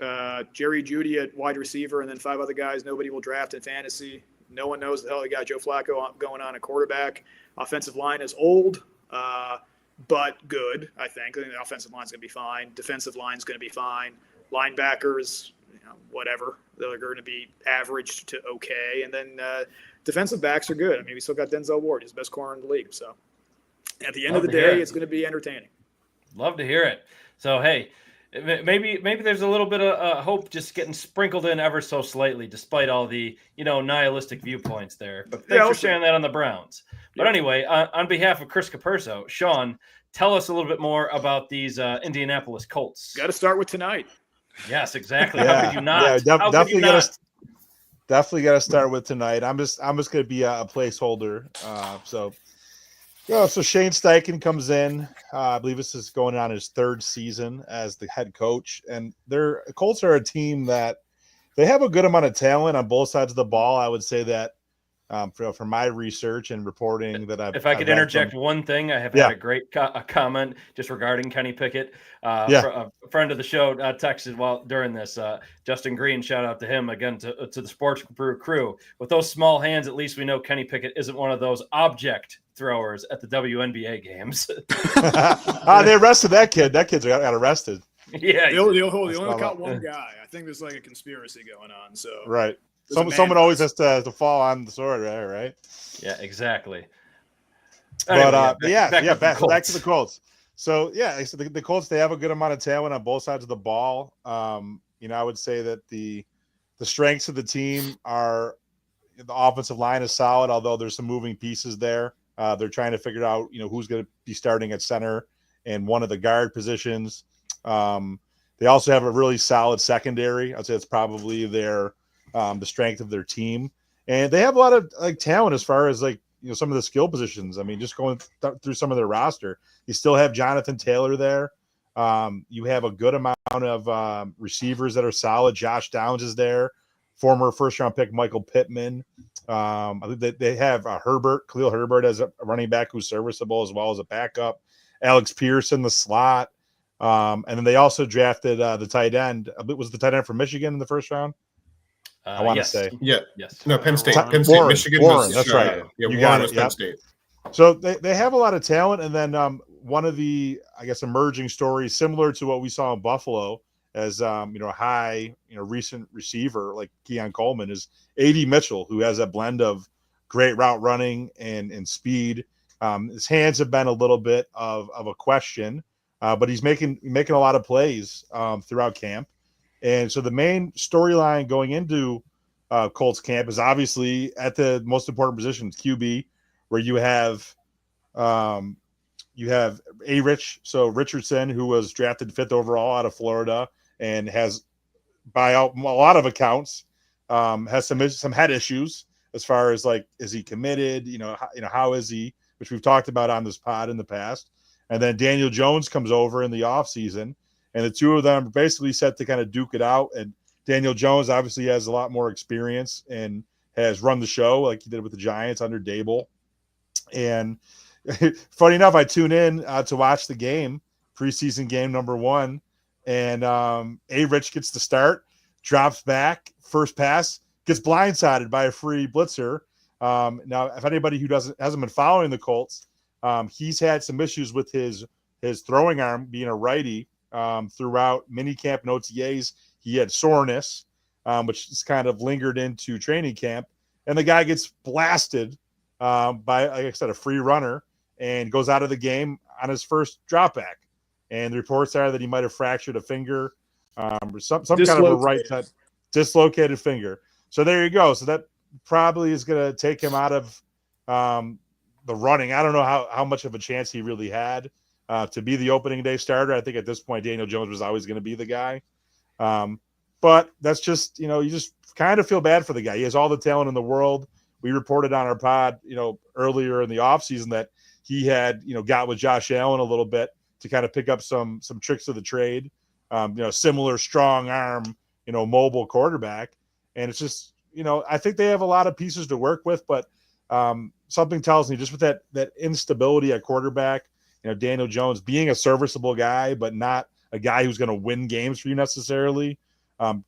Jerry Jeudy at wide receiver, and then 5 other guys nobody will draft in fantasy. No one knows the hell they got Joe Flacco going on at quarterback. Offensive line is old, but good, I think. I think the offensive line's going to be fine. Defensive line's going to be fine. Linebackers, whatever. They're going to be average to okay. And then defensive backs are good. I mean, we still got Denzel Ward. He's the best corner in the league, so. At the end of the day, it's going to be entertaining. Love to hear it. So, hey, maybe there's a little bit of hope just getting sprinkled in ever so slightly, despite all the, nihilistic viewpoints there. But thanks for sharing that on the Browns. But anyway, on behalf of Chris Capurso, Sean, tell us a little bit more about these Indianapolis Colts. Got to start with tonight. Yes, exactly. How could you not? Yeah, definitely got to start with tonight. I'm just going to be a placeholder. So Shane Steichen comes in. I believe this is going on his 3rd season as the head coach. And the Colts are a team that they have a good amount of talent on both sides of the ball. I would say that from my research and reporting that I've – If I could interject one thing, I have had a great comment just regarding Kenny Pickett. A friend of the show texted during this. Justin Green, shout out to him again to the Sports Brew crew. With those small hands, at least we know Kenny Pickett isn't one of those object throwers at the WNBA games. They arrested that kid. That kid's got arrested. Yeah, they only caught one guy. I think there's like a conspiracy going on. So right. Someone always has to fall on the sword, right? Yeah, exactly. But anyway, back to the Colts. So the Colts, they have a good amount of talent on both sides of the ball. I would say that the strengths of the team are the offensive line is solid, although there's some moving pieces there. They're trying to figure out who's going to be starting at center and one of the guard positions. They also have a really solid secondary. I'd say it's probably the strength of their team, and they have a lot of talent as far as some of the skill positions. I mean, just going through some of their roster, you still have Jonathan Taylor there. You have a good amount of receivers that are solid. Josh Downs is there, former first-round pick Michael Pittman. I think they have Khalil Herbert as a running back who's serviceable as well as a backup. Alex Pierce in the slot. And then they also drafted the tight end. Was the tight end from Michigan in the first round? I want to say. Yeah. Yes. No, Penn State. Warren, Michigan Warren, was, that's right. Yeah, you Warren got was it. Penn State. So they have a lot of talent. And then one of the, emerging stories similar to what we saw in Buffalo as, high, recent receiver like Keon Coleman is A.D. Mitchell, who has a blend of great route running and speed. His hands have been a little bit of a question, but he's making a lot of plays throughout camp. And so the main storyline going into Colts camp is obviously at the most important positions, QB, where you have A-Rich, so Richardson, who was drafted 5th overall out of Florida and has, by a lot of accounts, has some head issues as far as is he committed? How is he? Which we've talked about on this pod in the past. And then Daniel Jones comes over in the offseason, and the two of them are basically set to kind of duke it out. And Daniel Jones obviously has a lot more experience and has run the show like he did with the Giants under Dable. And funny enough, I tune in to watch the game, preseason game number 1, and A-Rich gets the start, drops back, first pass, gets blindsided by a free blitzer. Now, if anybody who hasn't been following the Colts, he's had some issues with his throwing arm being a righty throughout minicamp and OTAs. He had soreness, which has kind of lingered into training camp. And the guy gets blasted by, like I said, a free runner and goes out of the game on his first drop back. And the reports are that he might have fractured a finger, or some kind of a right side dislocated finger. So there you go. So that probably is going to take him out of the running. I don't know how much of a chance he really had to be the opening day starter. I think at this point, Daniel Jones was always going to be the guy. But that's just, you just kind of feel bad for the guy. He has all the talent in the world. We reported on our pod, earlier in the offseason that he had, got with Josh Allen a little bit to kind of pick up some tricks of the trade, similar strong arm, mobile quarterback. And it's just, I think they have a lot of pieces to work with, but something tells me just with that instability at quarterback, Daniel Jones being a serviceable guy, but not a guy who's going to win games for you necessarily.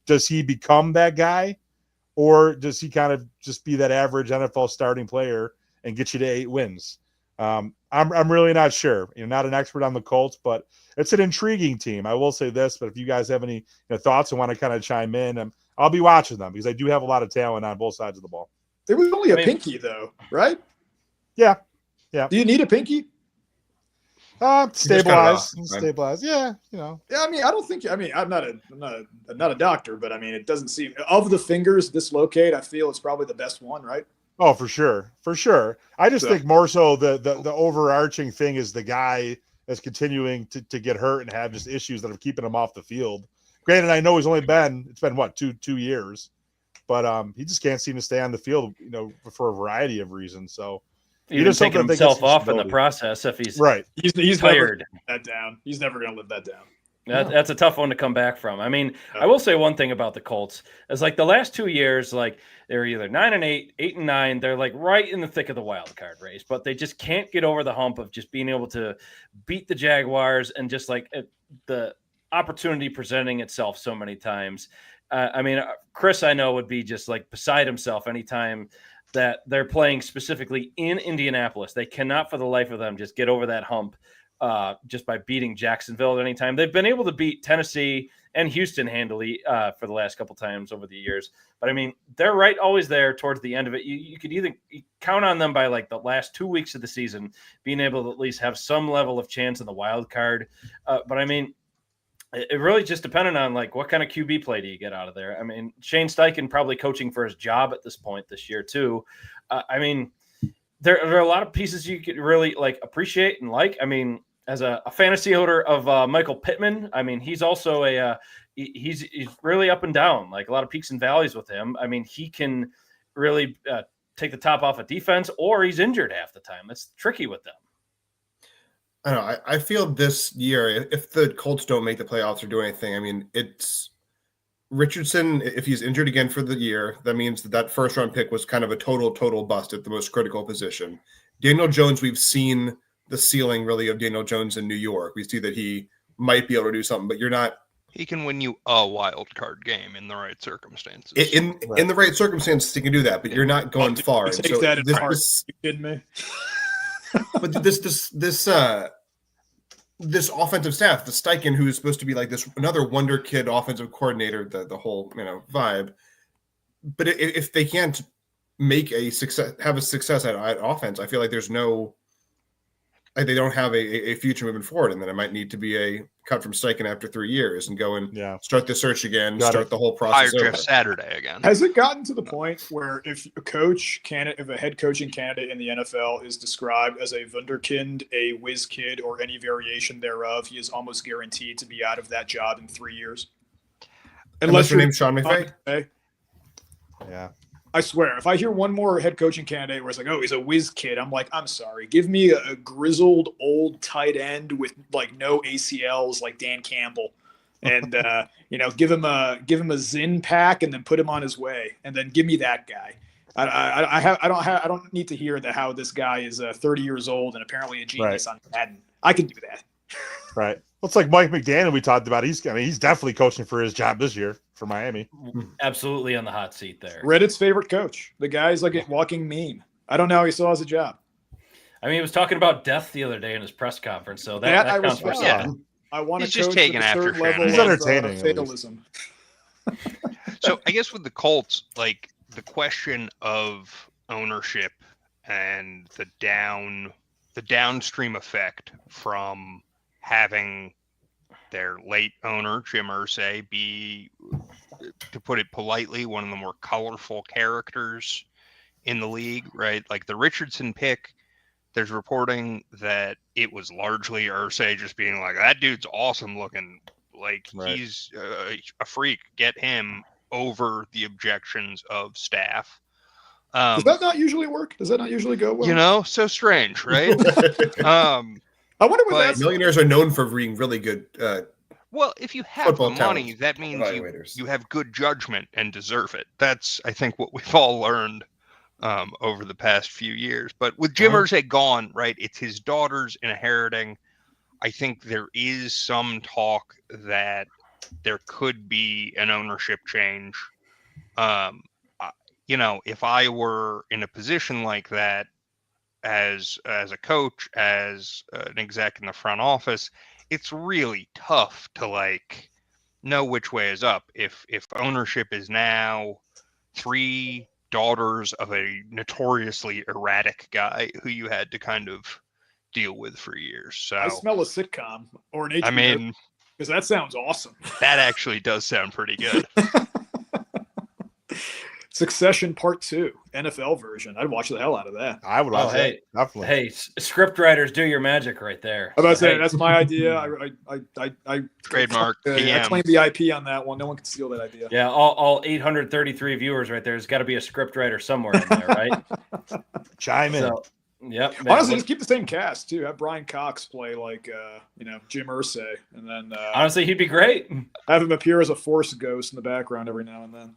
Does he become that guy, or does he kind of just be that average NFL starting player and get you to 8 wins? I'm really not sure. Not an expert on the Colts, but it's an intriguing team. I will say this, but if you guys have any thoughts and want to kind of chime in, I'll be watching them because they do have a lot of talent on both sides of the ball. There was only a pinky, though, right? Yeah. Do you need a pinky? Stabilize. Yeah. Yeah, I don't think. I'm not a doctor, but it doesn't seem of the fingers dislocate. I feel it's probably the best one, right? Oh, for sure. I just think more so the overarching thing is the guy that's continuing to get hurt and have just issues that are keeping him off the field. Granted, I know it's been what, 2 years, but he just can't seem to stay on the field, for a variety of reasons. So even taking himself off in the process if he's right. He's tired. That down. He's never going to live that down. That's a tough one to come back from. I will say one thing about the Colts is like the last 2 years, like they're either 9-8, 8-9. They're like right in the thick of the wild card race, but they just can't get over the hump of just being able to beat the Jaguars and just like the opportunity presenting itself so many times. Chris, I know, would be just like beside himself anytime that they're playing specifically in Indianapolis. They cannot for the life of them just get over that hump just by beating Jacksonville at any time. They've been able to beat Tennessee and Houston handily for the last couple times over the years. But they're right always there towards the end of it. You could either count on them by like the last 2 weeks of the season being able to at least have some level of chance in the wild card. But it really just depended on like what kind of QB play do you get out of there. Shane Steichen probably coaching for his job at this point this year too. There are a lot of pieces you could really like appreciate and like. As a fantasy holder of Michael Pittman, he's also he's really up and down, like a lot of peaks and valleys with him. He can really take the top off of defense, or he's injured half the time. That's tricky with them. I don't know. I feel this year, if the Colts don't make the playoffs or do anything, it's Richardson. If he's injured again for the year, that means that first round pick was kind of a total bust at the most critical position. Daniel Jones, we've seen the ceiling really of Daniel Jones in New York. We see that he might be able to do something, but you're not. He can win you a wild card game in the right circumstances. In the right circumstances, he can do that, but you're not going far. Take that in heart. You kidding me? But this offensive staff, the Steichen, who is supposed to be like this another wonder kid offensive coordinator, the whole vibe. But if they can't make have a success at offense, I feel like there's no. Like they don't have a future moving forward, and then it might need to be a cut from Steichen after 3 years and go and start the search again, start the whole process over. Jeff Saturday again. Has it gotten to the point where if a head coaching candidate in the NFL is described as a wunderkind, a whiz kid, or any variation thereof, he is almost guaranteed to be out of that job in 3 years? Unless your name's Sean McVay? Yeah. I swear, if I hear one more head coaching candidate where it's like, oh, he's a whiz kid, I'm like, I'm sorry. Give me a grizzled old tight end with like no ACLs like Dan Campbell, and give him a Zyn pack and then put him on his way, and then give me that guy. I don't need to hear that how this guy is 30 years old and apparently a genius on Madden. I can do that. Right. it's like Mike McDaniel we talked about. He's definitely coaching for his job this year for Miami. Absolutely on the hot seat there. Reddit's favorite coach. The guy's like a walking meme. I don't know how he still has a job. I mean, he was talking about death the other day in his press conference, so That I counts for respect. something. I want He's to just coach taking with a after certain Shannon. level He's of, entertaining, at least. fatalism. So I guess with the Colts, like the question of ownership and the downstream effect from having their late owner, Jim Irsay, be, to put it politely, one of the more colorful characters in the league, right? Like the Richardson pick, there's reporting that it was largely Irsay just being like, that dude's awesome looking. Like Right. he's a freak. Get him over the objections of staff. Does that not usually work? Does that not usually go well? So strange, right? I wonder what but- that's. Millionaires are known for being really good. Well, if you have Football the money, talent that means evaluators. you have good judgment and deserve it. That's, I think, what we've all learned over the past few years. But with Jim Irsay gone, right, it's his daughters inheriting. I think there is some talk that there could be an ownership change. If I were in a position like that as a coach, as an exec in the front office, it's really tough to like know which way is up. If ownership is now 3 daughters of a notoriously erratic guy who you had to kind of deal with for years. So I smell a sitcom or an HBO. I mean, because that sounds awesome. that actually does sound pretty good. Succession Part 2, NFL version. I'd watch the hell out of that. I would watch hey, that, definitely. Hey, script writers, do your magic right there. I'm about to say hey, that's my idea. I Trademark, I PM. claim the IP on that one. No one can steal that idea. yeah, all 833 viewers right there. There's got to be a script writer somewhere in there, right? Chime in. So, yep. Honestly, just keep the same cast too. Have Brian Cox play like Jim Irsay, and then honestly, he'd be great. have him appear as a Force ghost in the background every now and then.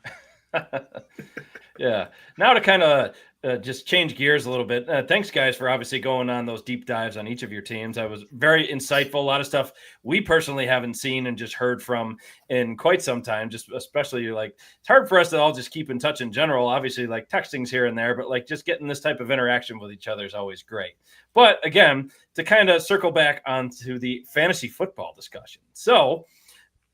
Yeah. Now to kind of just change gears a little bit. Thanks, guys, for obviously going on those deep dives on each of your teams. I was very insightful. A lot of stuff we personally haven't seen and just heard from in quite some time. Just especially like it's hard for us to all just keep in touch in general. Obviously, like texting's here and there, but like just getting this type of interaction with each other is always great. But again, to kind of circle back onto the fantasy football discussion. So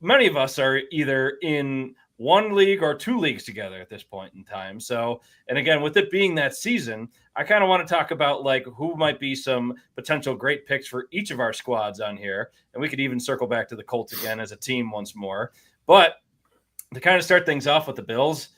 many of us are either in one league or 2 leagues together at this point in time. So, and again, with it being that season, I kind of want to talk about like who might be some potential great picks for each of our squads on here. And we could even circle back to the Colts again as a team once more. But to kind of start things off with the Bills,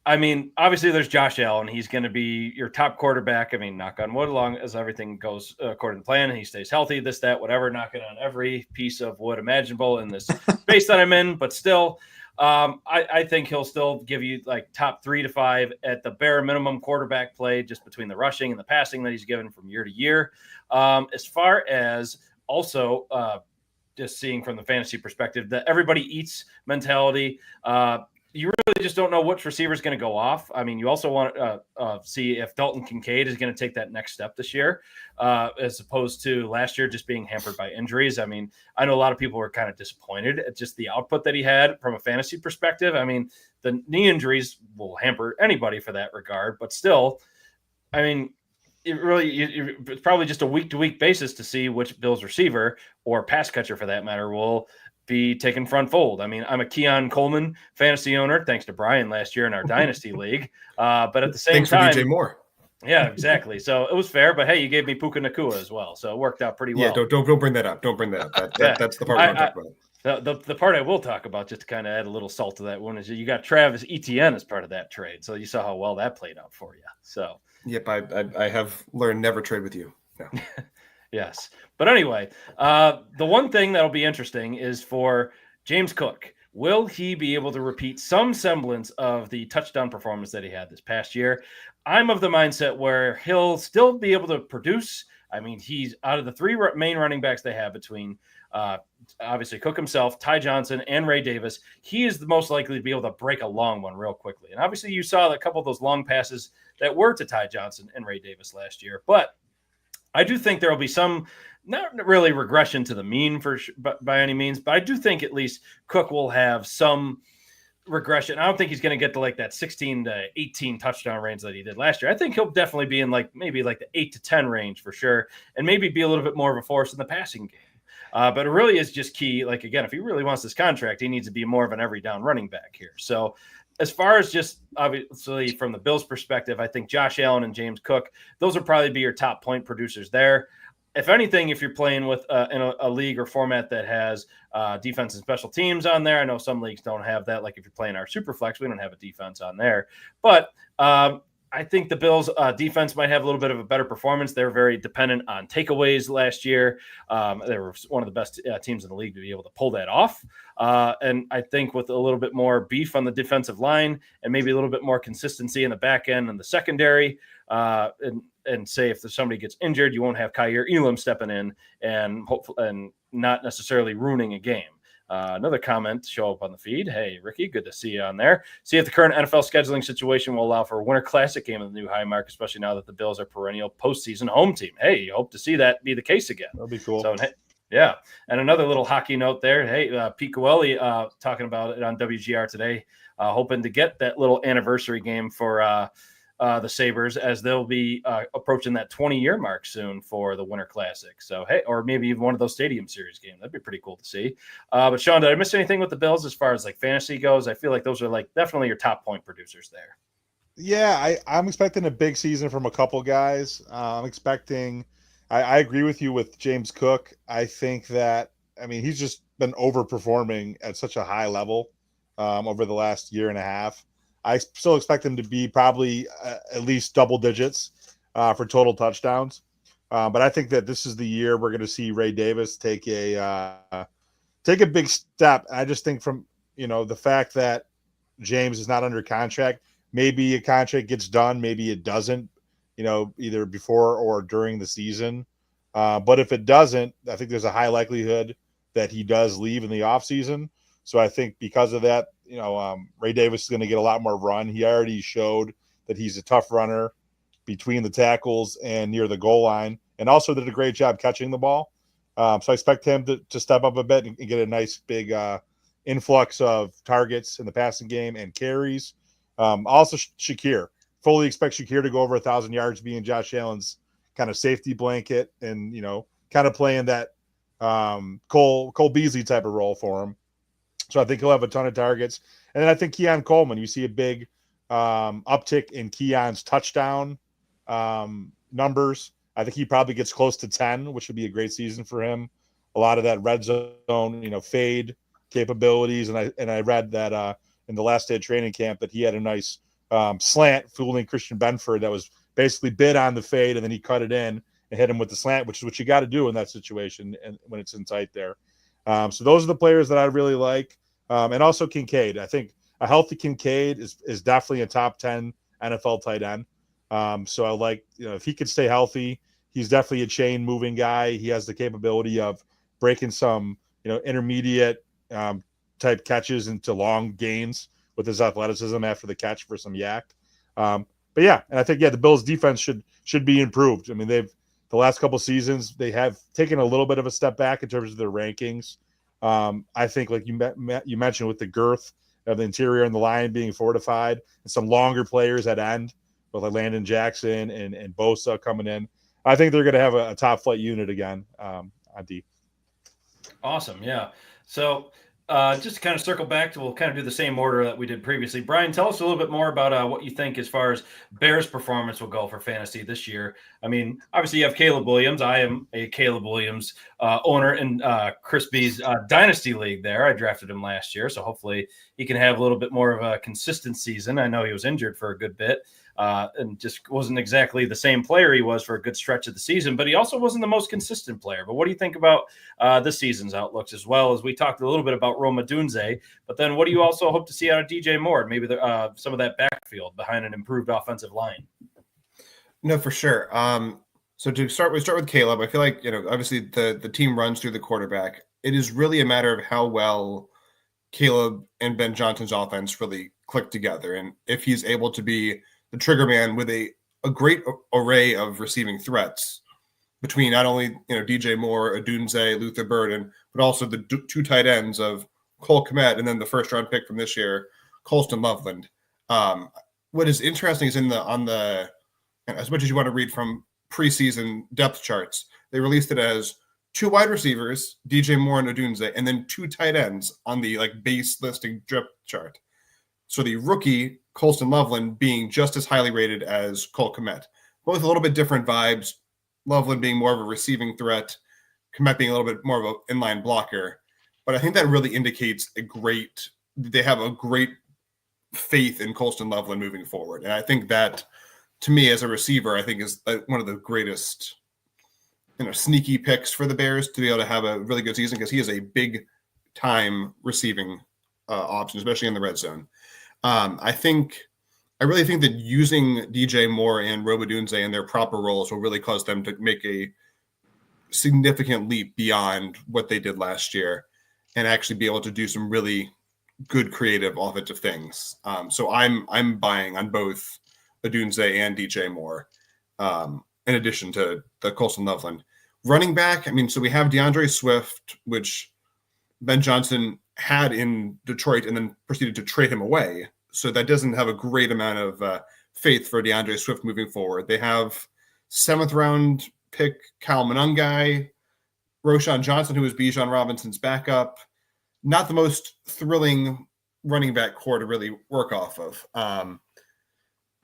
I mean, obviously there's Josh Allen. He's going to be your top quarterback. I mean, knock on wood, long as everything goes according to plan and he stays healthy, this, that, whatever, knocking on every piece of wood imaginable in this space that I'm in. But still, I think he'll still give you like top 3 to 5 at the bare minimum quarterback play, just between the rushing and the passing that he's given from year to year. As far as also just seeing from the fantasy perspective, that everybody eats mentality. You really just don't know which receiver is going to go off. I mean, you also want to see if Dalton Kincaid is going to take that next step this year, as opposed to last year just being hampered by injuries. I mean, I know a lot of people were kind of disappointed at just the output that he had from a fantasy perspective. I mean, the knee injuries will hamper anybody for that regard, but still, I mean, it's probably just a week-to-week basis to see which Bills receiver or pass catcher for that matter will be taken front fold. I mean, I'm a Keon Coleman fantasy owner, thanks to Brian last year in our Dynasty League. But at the same Thanks time, for DJ Moore. Yeah, exactly. So it was fair, but hey, you gave me Puka Nakua as well, so it worked out pretty well. Yeah, don't bring that up. Don't bring that up. That's the part I want to talk about. The part I will talk about, just to kind of add a little salt to that one, is you got Travis Etienne as part of that trade. So you saw how well that played out for you. So yep, I have learned never trade with you. No. Yes. But anyway, the one thing that'll be interesting is for James Cook. Will he be able to repeat some semblance of the touchdown performance that he had this past year? I'm of the mindset where he'll still be able to produce. I mean, he's out of the 3 main running backs they have between obviously Cook himself, Ty Johnson, and Ray Davis. He is the most likely to be able to break a long one real quickly. And obviously you saw a couple of those long passes that were to Ty Johnson and Ray Davis last year. But I do think there will be some not really regression to the mean by any means, but I do think at least Cook will have some regression. I don't think he's going to get to like that 16 to 18 touchdown range that he did last year. I think he'll definitely be in like maybe like the 8 to 10 range for sure, and maybe be a little bit more of a force in the passing game. But it really is just key. Like, again, if he really wants this contract, he needs to be more of an every down running back here. So as far as just obviously from the Bills perspective, I think Josh Allen and James Cook, those would probably be your top point producers there. If anything, if you're playing with in a league or format that has defense and special teams on there, I know some leagues don't have that. Like if you're playing our Superflex, we don't have a defense on there. But I think the Bills' defense might have a little bit of a better performance. They're very dependent on takeaways last year. They were one of the best teams in the league to be able to pull that off. And I think with a little bit more beef on the defensive line and maybe a little bit more consistency in the back end and the secondary, and say if somebody gets injured, you won't have Kyer Elam stepping in and hopefully and not necessarily ruining a game. Another comment to show up on the feed. Hey, Ricky, good to see you on there. See if the current NFL scheduling situation will allow for a Winter Classic game of the new high mark, especially now that the Bills are perennial postseason home team. Hey, you hope to see that be the case again. That'll be cool. So, yeah. And another little hockey note there. Hey, Pete Coelho talking about it on WGR today, hoping to get that little anniversary game for the Sabres, as they'll be approaching that 20-year mark soon for the Winter Classic. So, hey, or maybe even one of those Stadium Series games. That'd be pretty cool to see. But Sean, did I miss anything with the Bills as far as like fantasy goes? I feel like those are like definitely your top point producers there. Yeah, I'm expecting a big season from a couple guys. I'm expecting I agree with you with James Cook. I think that, I mean, he's just been overperforming at such a high level over the last year and a half. I still expect him to be probably at least double digits for total touchdowns. But I think that this is the year we're going to see Ray Davis take a big step. I just think from, the fact that James is not under contract, maybe a contract gets done, maybe it doesn't, either before or during the season. But if it doesn't, I think there's a high likelihood that he does leave in the offseason. So I think because of that, Ray Davis is going to get a lot more run. He already showed that he's a tough runner between the tackles and near the goal line, and also did a great job catching the ball. So I expect him to step up a bit and get a nice big influx of targets in the passing game and carries. Also, Shakir. Fully expect Shakir to go over 1,000 yards, being Josh Allen's kind of safety blanket and, kind of playing that Cole Beasley type of role for him. So I think he'll have a ton of targets. And then I think Keon Coleman, you see a big uptick in Keon's touchdown numbers. I think he probably gets close to 10, which would be a great season for him. A lot of that red zone, fade capabilities. And I read that in the last day of training camp that he had a nice slant fooling Christian Benford that was basically bid on the fade, and then he cut it in and hit him with the slant, which is what you got to do in that situation and when it's in tight there. So those are the players that I really like. And also Kincaid. I think a healthy Kincaid is definitely a top 10 NFL tight end. So I like, if he could stay healthy, he's definitely a chain moving guy. He has the capability of breaking some, intermediate type catches into long gains with his athleticism after the catch for some yak. But yeah, and I think, the Bills defense should be improved. I mean, the last couple seasons, they have taken a little bit of a step back in terms of their rankings. I think, like you mentioned, with the girth of the interior and the line being fortified and some longer players at end, with like Landon Jackson and Bosa coming in, I think they're going to have a top flight unit again on D. Awesome. Yeah. So just to kind of circle back we'll kind of do the same order that we did previously. Brian, tell us a little bit more about what you think as far as Bears performance will go for fantasy this year. I mean, obviously you have Caleb Williams. I am a Caleb Williams owner in Chris B's Dynasty League there. I drafted him last year, so hopefully he can have a little bit more of a consistent season. I know he was injured for a good bit and just wasn't exactly the same player he was for a good stretch of the season, but he also wasn't the most consistent player. But what do you think about this season's outlooks, as well as we talked a little bit about Roma Dunze, but then what do you also hope to see out of DJ Moore and maybe some of that backfield behind an improved offensive line? No, for sure. So we start with Caleb. I feel like, obviously the team runs through the quarterback. It is really a matter of how well Caleb and Ben Johnson's offense really click together, and if he's able to be the trigger man with a great array of receiving threats between not only DJ Moore, Odunze, Luther Burden, but also the two tight ends of Cole Kmet and then the first round pick from this year, Colston Loveland. What is interesting is on the as much as you want to read from preseason depth charts, they released it as 2 wide receivers, DJ Moore and Odunze, and then 2 tight ends on the base listing depth chart. So the rookie Colston Loveland being just as highly rated as Cole Kmet, both a little bit different vibes. Loveland being more of a receiving threat, Kmet being a little bit more of an inline blocker. But I think that really indicates they have a great faith in Colston Loveland moving forward. And I think that, to me, as a receiver, I think is one of the greatest, sneaky picks for the Bears to be able to have a really good season, because he is a big time receiving option, especially in the red zone. I really think that using DJ Moore and Robodunze in their proper roles will really cause them to make a significant leap beyond what they did last year and actually be able to do some really good creative offensive things. So I'm buying on both Odunze and DJ Moore, in addition to the Colston Loveland. Running back, so we have DeAndre Swift, which Ben Johnson had in Detroit and then proceeded to trade him away. So that doesn't have a great amount of faith for DeAndre Swift moving forward. They have 7th round pick Kyle Monangai, Roshan Johnson, who is Bijan Robinson's backup. Not the most thrilling running back core to really work off of.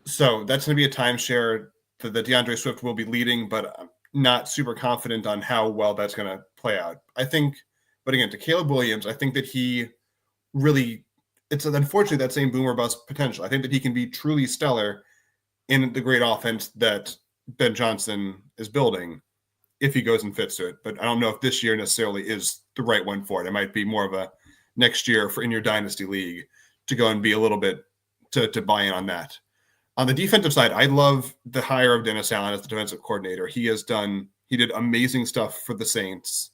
So that's going to be a timeshare that DeAndre Swift will be leading, but I'm not super confident on how well that's going to play out. I think, but again, to Caleb Williams, I think that he really, it's unfortunately that same boomer bust potential. I think that he can be truly stellar in the great offense that Ben Johnson is building if he goes and fits to it. But I don't know if this year necessarily is the right one for it. It might be more of a next year for in your dynasty league to go and be a little bit to buy in on that. On the defensive side, I love the hire of Dennis Allen as the defensive coordinator. He did amazing stuff for the Saints.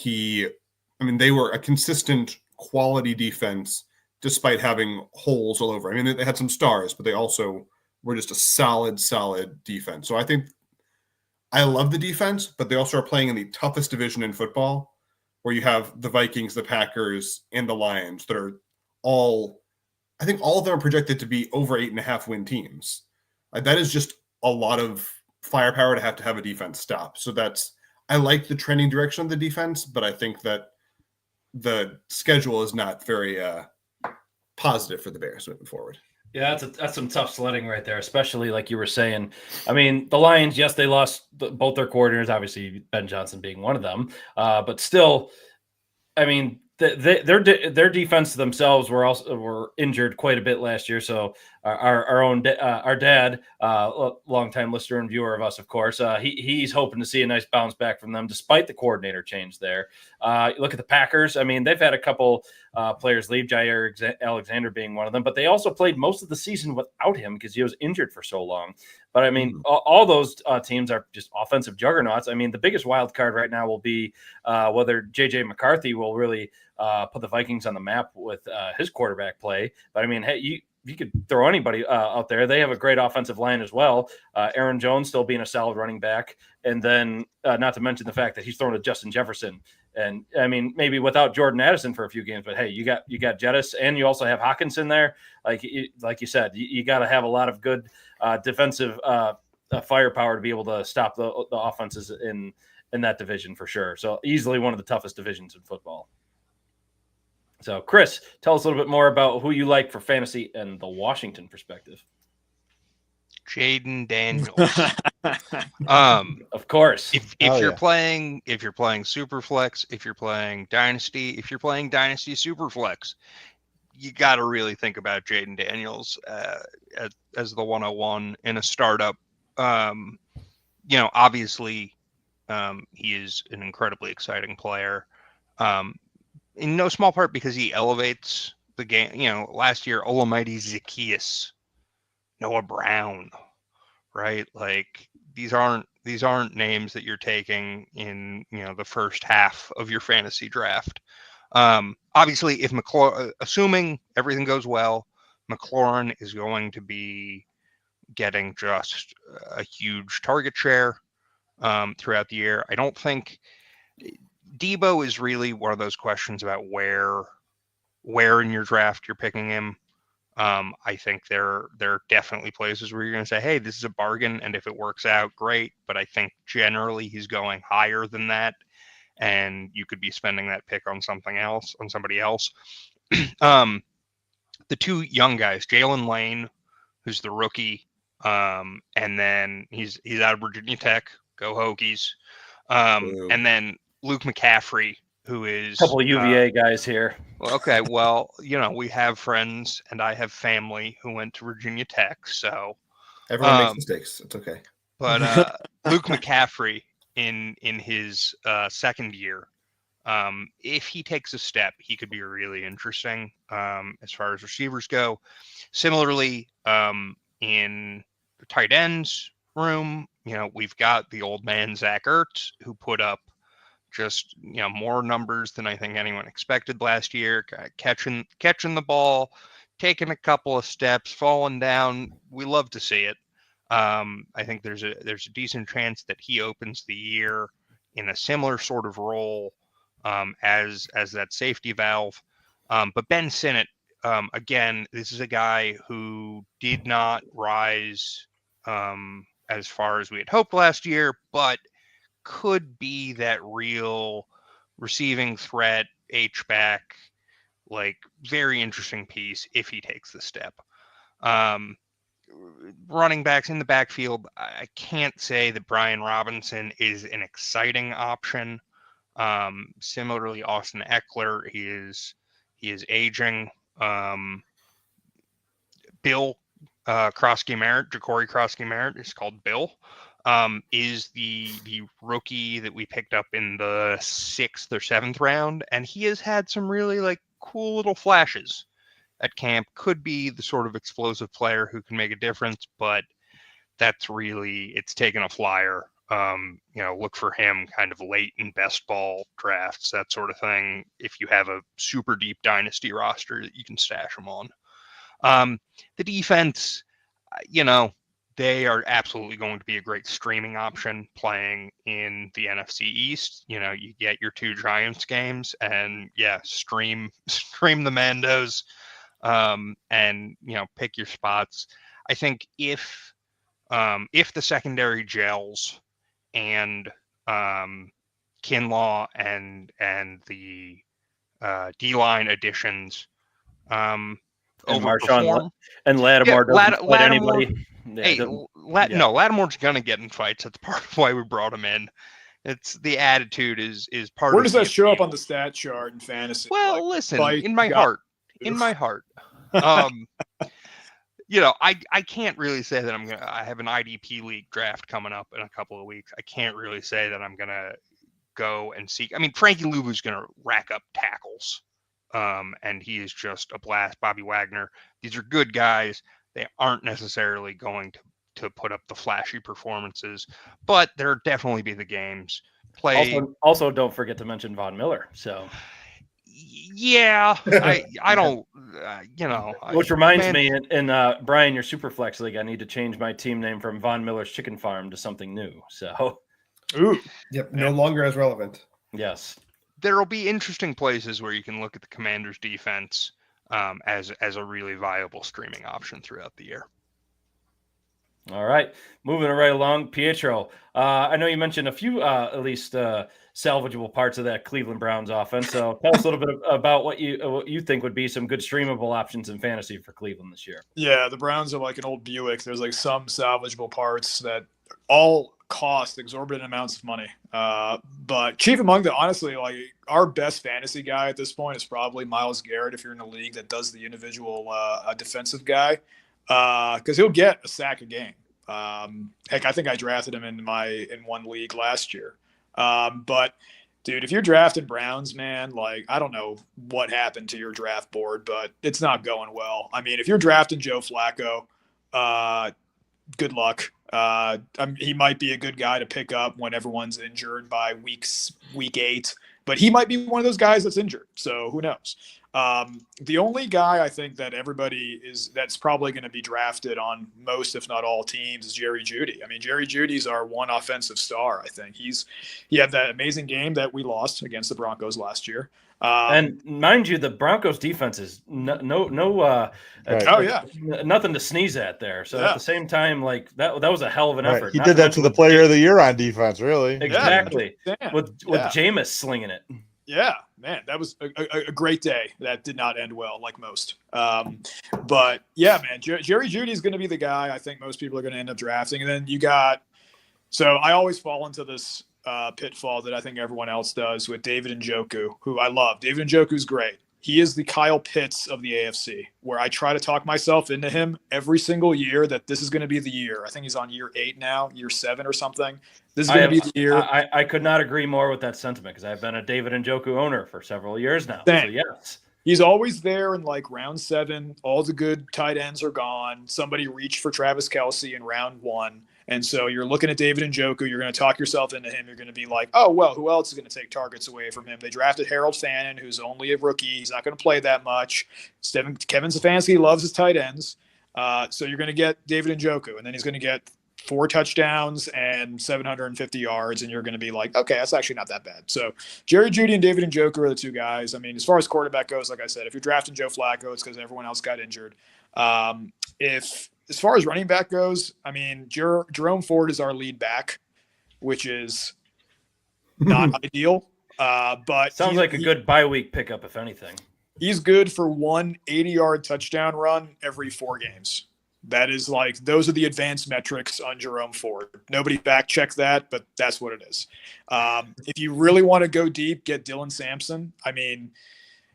They were a consistent quality defense despite having holes all over. They had some stars, but they also were just a solid defense. So I think I love the defense, but they also are playing in the toughest division in football, where you have the Vikings, the Packers, and the Lions that are all, I think all of them are projected to be over 8.5 win teams. That is just a lot of firepower to have a defense stop. So I like the trending direction of the defense, but I think that the schedule is not very positive for the Bears moving forward. Yeah, that's some tough sledding right there, especially like you were saying. The Lions, yes, they lost both their coordinators, obviously Ben Johnson being one of them, but still, their defense themselves were injured quite a bit last year. So our dad, longtime listener and viewer of us, of course, he's hoping to see a nice bounce back from them despite the coordinator change there. Look at the Packers. They've had a couple players leave, Jair Alexander being one of them, but they also played most of the season without him because he was injured for so long. But all those teams are just offensive juggernauts. The biggest wild card right now will be whether JJ McCarthy will really put the Vikings on the map with his quarterback play. But hey, you could throw anybody out there. They have a great offensive line as well. Aaron Jones still being a solid running back. And then not to mention the fact that he's thrown to Justin Jefferson. And maybe without Jordan Addison for a few games, but hey, you got Jettis, and you also have Hawkinson there. Like you said, you got to have a lot of good defensive firepower to be able to stop the offenses in that division for sure. So easily one of the toughest divisions in football. So, Chris, tell us a little bit more about who you like for fantasy and the Washington perspective. Jaden Daniels. Of course. If you're playing Superflex, if you're playing Dynasty Superflex, you got to really think about Jaden Daniels as the 101 in a startup. Obviously, he is an incredibly exciting player. In no small part because he elevates the game. Last year, Olamide Zaccheaus, Noah Brown, right? Like these aren't names that you're taking in the first half of your fantasy draft. Obviously, if assuming everything goes well, McLaurin is going to be getting just a huge target share. throughout the year. I don't think Debo is really one of those questions about where in your draft you're picking him. I think there are definitely places where you're going to say, hey, this is a bargain, and if it works out, great. But I think generally he's going higher than that, and you could be spending that pick on somebody else. The two young guys, Jalen Lane, who's the rookie, and then he's out of Virginia Tech. Go Hokies. And then Luke McCaffrey, who is A couple of UVA guys here. Okay, well, we have friends, and I have family who went to Virginia Tech, so everyone makes mistakes. It's okay. But Luke McCaffrey in his second year, if he takes a step, he could be really interesting as far as receivers go. Similarly, in the tight ends room, we've got the old man Zach Ertz, who put up just more numbers than I think anyone expected last year. Catching the ball, taking a couple of steps, falling down. We love to see it. I think there's a decent chance that he opens the year in a similar sort of role as that safety valve. But Ben Sinnott, again, this is a guy who did not rise as far as we had hoped last year, but could be that real receiving threat, H-back, like very interesting piece if he takes the step. Running backs in the backfield, I can't say that Brian Robinson is an exciting option. Similarly, Austin Eckler, he is aging. Bill Krosky-Merritt, Ja'Cory Krosky-Merritt is called Bill. Is the rookie that we picked up in the 6th or 7th round, and he has had some really cool little flashes at camp. Could be the sort of explosive player who can make a difference, but it's taken a flyer. Look for him kind of late in best ball drafts, that sort of thing, if you have a super deep dynasty roster that you can stash him on. The defense, they are absolutely going to be a great streaming option playing in the NFC East. You get your 2 Giants games and stream the Mandos, and pick your spots. I think if the secondary gels and Kinlaw and the D-line additions And overperform. And Lattimore doesn't fight anybody. Lattimore's gonna get in fights. That's part of why we brought him in. It's the attitude is part. Where of does the that show up appeal. on the stat chart in fantasy? Well, listen, in my heart. I can't really say that I have an IDP league draft coming up in a couple of weeks. I can't really say that I'm gonna go and seek. I mean, Frankie Luvu's gonna rack up tackles. And he is just a blast. Bobby Wagner. These are good guys. They aren't necessarily going to put up the flashy performances, but there'll definitely be the games. Also, don't forget to mention Von Miller. So, yeah, I don't, Which reminds me, in Brian, your Superflex League, I need to change my team name from Von Miller's Chicken Farm to something new. So, yep, no longer as relevant. Yes. There will be interesting places where you can look at the Commanders' defense as a really viable streaming option throughout the year. All right, moving right along, Pietro. I know you mentioned a few, at least, salvageable parts of that Cleveland Browns offense. So tell us a little bit about what you think would be some good streamable options in fantasy for Cleveland this year. Yeah, the Browns are like an old Buick. There's some salvageable parts that all cost exorbitant amounts of money. But chief among them, honestly, our best fantasy guy at this point is probably Myles Garrett if you're in a league that does the individual defensive guy, because he'll get a sack a game. Heck, I think I drafted him in one league last year. But dude, if you're drafting Browns, man, I don't know what happened to your draft board, but it's not going well. I mean, if you're drafting Joe Flacco, good luck. He might be a good guy to pick up when everyone's injured by week 8, but he might be one of those guys that's injured. So who knows? The only guy I think that that's probably going to be drafted on most, if not all teams, is Jerry Jeudy. I mean, Jerry Judy's our one offensive star. I think he had that amazing game that we lost against the Broncos last year. And mind you, the Broncos defense is Right. Oh yeah, nothing to sneeze at there. So Yeah. at the same time, like that was a hell of an Right. effort. He Not did that mention to the with player of the year on defense, really. Exactly. Yeah. With Yeah. Jameis slinging it. Yeah, man, that was a great day. That did not end well, like most. But yeah, man, Jerry Jeudy is going to be the guy I think most people are going to end up drafting. And then you got, so I always fall into this pitfall that I think everyone else does with David Njoku, who I love. David Njoku's great. He is the Kyle Pitts of the AFC, where I try to talk myself into him every single year that this is going to be the year. I think he's on year 8 now, year 7 or something. This is going to be the year. I could not agree more with that sentiment because I've been a David Njoku owner for several years now. Same. So yes. He's always there in like round 7. All the good tight ends are gone. Somebody reached for Travis Kelce in round 1. And so you're looking at David Njoku. You're going to talk yourself into him. You're going to be like, oh, well, who else is going to take targets away from him? They drafted Harold Fannin, who's only a rookie. He's not going to play that much. Kevin Stefanski loves his tight ends. So you're going to get David Njoku, and then he's going to get 4 touchdowns and 750 yards, and you're going to be like, okay, that's actually not that bad. So Jerry Jeudy and David Njoku are the 2 guys. I mean, as far as quarterback goes, like I said, if you're drafting Joe Flacco, it's because everyone else got injured. As far as running back goes, I mean, Jerome Ford is our lead back, which is not ideal. But sounds like a good bye week pickup, if anything. He's good for 1 80-yard touchdown run every 4 games. That is like, those are the advanced metrics on Jerome Ford. Nobody fact checked that, but that's what it is. If you really want to go deep, get Dylan Sampson. I mean,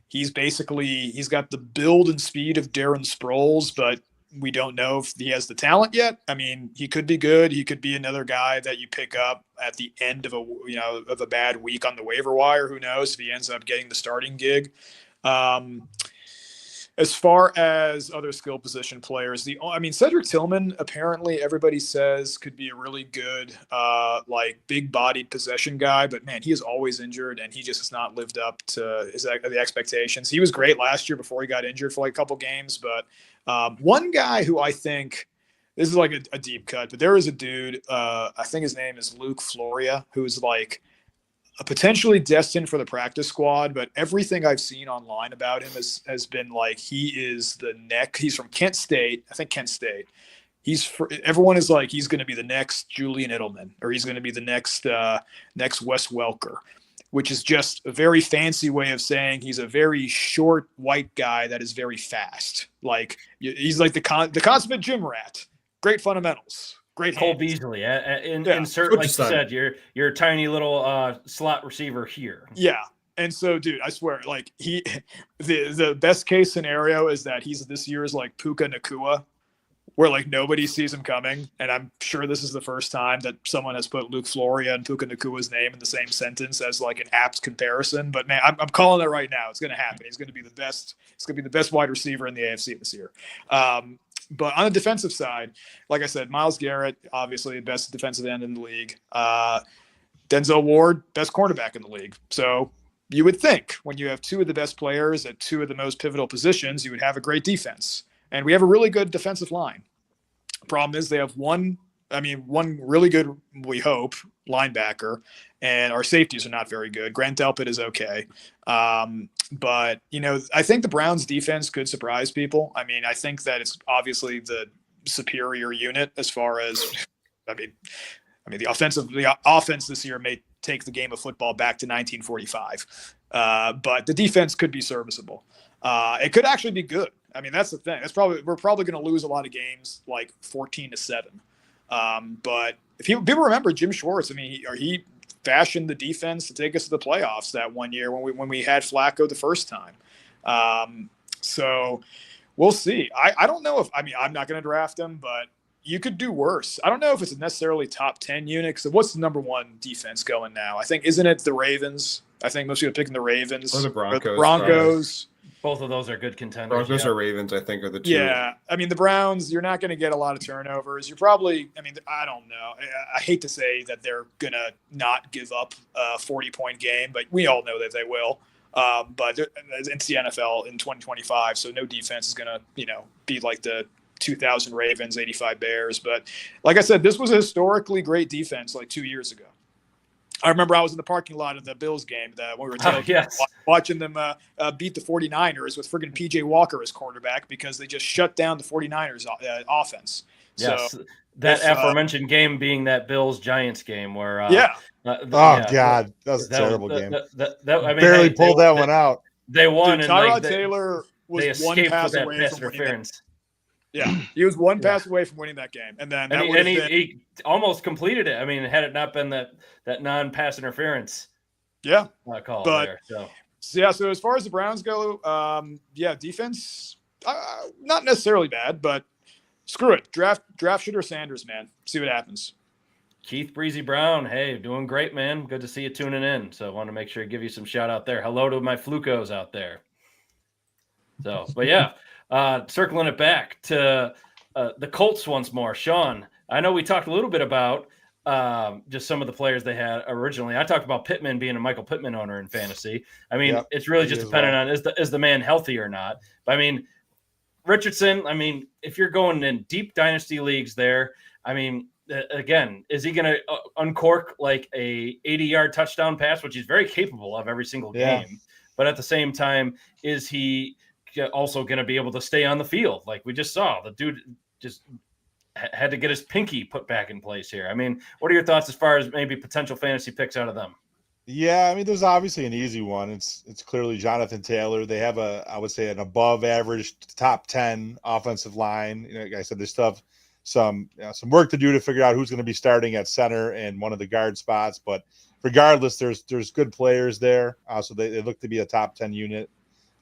he's got the build and speed of Darren Sproles, but we don't know if he has the talent yet. I mean, he could be good. He could be another guy that you pick up at the end of a bad week on the waiver wire. Who knows if he ends up getting the starting gig. As far as other skill position players, Cedric Tillman, apparently everybody says could be a really good, big-bodied possession guy, but man, he is always injured, and he just has not lived up to the expectations. He was great last year before he got injured for like a couple games, but one guy who I think, this is like a deep cut, but there is a dude, I think his name is Luke Floria, who's like potentially destined for the practice squad, but everything I've seen online about him has been like he's from Kent State. I think Kent State. Everyone is like he's going to be the next Julian Edelman, or he's going to be the next Wes Welker, which is just a very fancy way of saying he's a very short white guy that is very fast. Like he's like the consummate gym rat. Great fundamentals. Great Cole hands. Beasley. Insert, like you said, your tiny little slot receiver here. Yeah. And so, dude, I swear, like the best case scenario is that he's this year's like Puka Nacua, where like nobody sees him coming. And I'm sure this is the first time that someone has put Luke Floria and Puka Nacua's name in the same sentence as like an apt comparison. But man, I'm calling it right now. It's going to happen. He's going to be the best. It's going to be the best wide receiver in the AFC this year. But on the defensive side, like I said, Myles Garrett, obviously the best defensive end in the league. Denzel Ward, best cornerback in the league. So you would think when you have 2 of the best players at 2 of the most pivotal positions, you would have a great defense. And we have a really good defensive line. Problem is they have one really good, we hope, linebacker, and our safeties are not very good. Grant Delpit is okay. But, I think the Browns defense could surprise people. I mean, I think that it's obviously the superior unit as far as, the offense this year may take the game of football back to 1945. But the defense could be serviceable. It could actually be good. I mean, that's the thing. We're probably going to lose a lot of games like 14-7. But if people remember Jim Schwartz, I mean, he fashioned the defense to take us to the playoffs that one year when we had Flacco the first time. So we'll see. I don't know I'm not going to draft him, but you could do worse. I don't know if it's necessarily top 10 unit. So what's the number 1 defense going now? I think, isn't it the Ravens? I think most people are picking the Ravens or the Broncos. Broncos. Both of those are good contenders. Broncos or Ravens, I think, are the 2. Yeah. I mean, the Browns, you're not going to get a lot of turnovers. You're probably, I don't know. I hate to say that they're going to not give up a 40-point game, but we all know that they will. But it's the NFL in 2025, so no defense is going to, be like the 2000 Ravens, 85 Bears. But like I said, this was a historically great defense like 2 years ago. I remember I was in the parking lot of the Bills game when we were watching them beat the 49ers with friggin' P.J. Walker as quarterback because they just shut down the 49ers offense. Yes, so that aforementioned game being that Bills-Giants game where God, that was a terrible game. Barely pulled that one out. They won, dude, and Tyrod Taylor was one pass away from winning interference. Yeah, he was one pass away from winning that game, and then he almost completed it. I mean, had it not been that non-pass interference, call there. So as far as the Browns go, defense, not necessarily bad, but screw it, draft Shooter Sanders, man. See what happens. Keith Breezy Brown, hey, doing great, man. Good to see you tuning in. So I want to make sure to give you some shout out there. Hello to my Flukos out there. So, but yeah. Circling it back to the Colts once more. Sean, I know we talked a little bit about just some of the players they had originally. I talked about Pittman being a Michael Pittman owner in fantasy. I mean, it's really just dependent on is the man healthy or not. But I mean, Richardson, I mean, if you're going in deep dynasty leagues there, I mean, again, is he going to uncork like a 80-yard touchdown pass, which he's very capable of every single game? But at the same time, is he also going to be able to stay on the field? Like we just saw, the dude just had to get his pinky put back in place here. I mean, what are your thoughts as far as maybe potential fantasy picks out of them? Yeah, I mean, there's obviously an easy one. It's clearly Jonathan Taylor. They have I would say an above average top 10 offensive line. Like I said, they still have some work to do to figure out who's going to be starting at center and one of the guard spots. But regardless, there's good players there. So they look to be a top 10 unit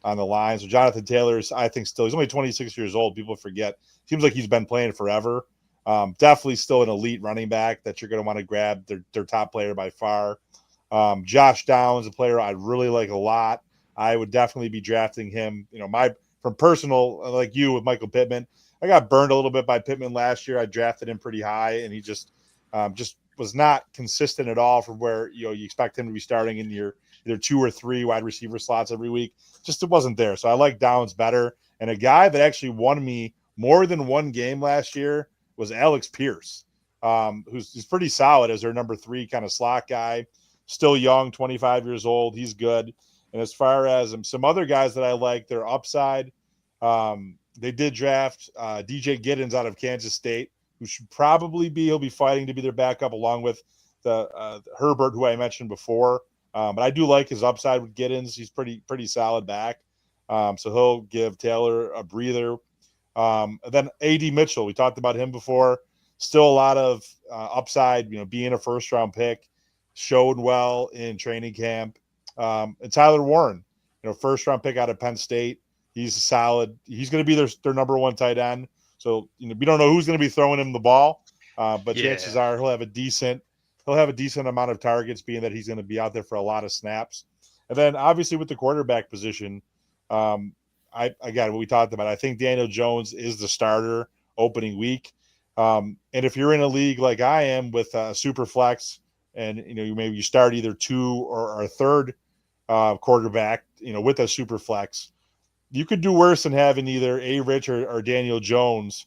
on the line. So Jonathan Taylor's, I think, he's only 26 years old. People forget. Seems like he's been playing forever. Definitely still an elite running back that you're going to want to grab. Their top player by far. Josh Downs, a player I really like a lot. I would definitely be drafting him. From personal, like you with Michael Pittman, I got burned a little bit by Pittman last year. I drafted him pretty high, and he just was not consistent at all from where you expect him to be starting in your either 2 or 3 wide receiver slots every week. Just it wasn't there. So I like Downs better. And a guy that actually won me more than one game last year was Alex Pierce, who's pretty solid as their number 3 kind of slot guy. Still young, 25 years old. He's good. And as far as some other guys that I like, their upside, they did draft DJ Giddens out of Kansas State, who should probably he'll be fighting to be their backup along with the Herbert, who I mentioned before. But I do like his upside with Giddens. He's pretty solid back. So he'll give Taylor a breather. Then A.D. Mitchell, we talked about him before. Still a lot of upside, being a first-round pick. Showed well in training camp. And Tyler Warren, first-round pick out of Penn State. He's solid. He's going to be their number 1 tight end. So, we don't know who's going to be throwing him the ball. But chances are he'll have a decent amount of targets, being that he's going to be out there for a lot of snaps. And then obviously with the quarterback position, what we talked about, I think Daniel Jones is the starter opening week. And if you're in a league like I am with super flex, and maybe you start either 2 or a third quarterback, with a super flex, you could do worse than having either A. Rich or Daniel Jones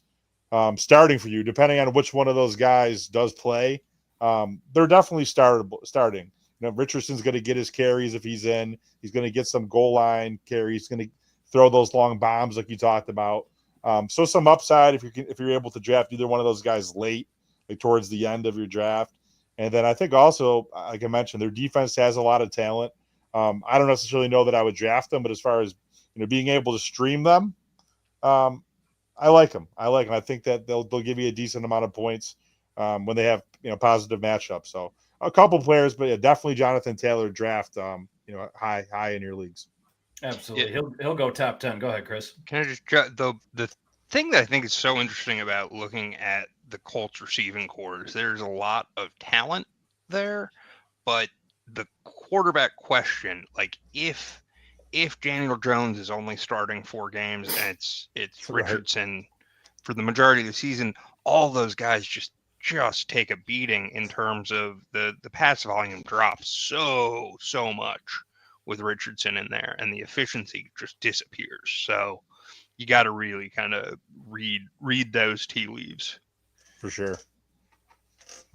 starting for you, depending on which one of those guys does play. They're definitely starting. Richardson's going to get his carries if he's in. He's going to get some goal line carries. He's going to throw those long bombs like you talked about. So some upside if you're able to draft either one of those guys late, like towards the end of your draft. And then I think also, like I mentioned, their defense has a lot of talent. I don't necessarily know that I would draft them, but as far as being able to stream them, I like them. I think that they'll give you a decent amount of points when they have positive matchups. So a couple players, but definitely Jonathan Taylor draft high in your leagues. Absolutely, he'll go top 10. Go ahead, Chris. Can I just the thing that I think is so interesting about looking at the Colts receiving corps, there's a lot of talent there, but the quarterback question, like if Daniel Jones is only starting 4 games and it's Richardson for the majority of the season, all those guys just take a beating in terms of the pass volume drops so much with Richardson in there, and the efficiency just disappears. So you got to really kind of read those tea leaves. For sure.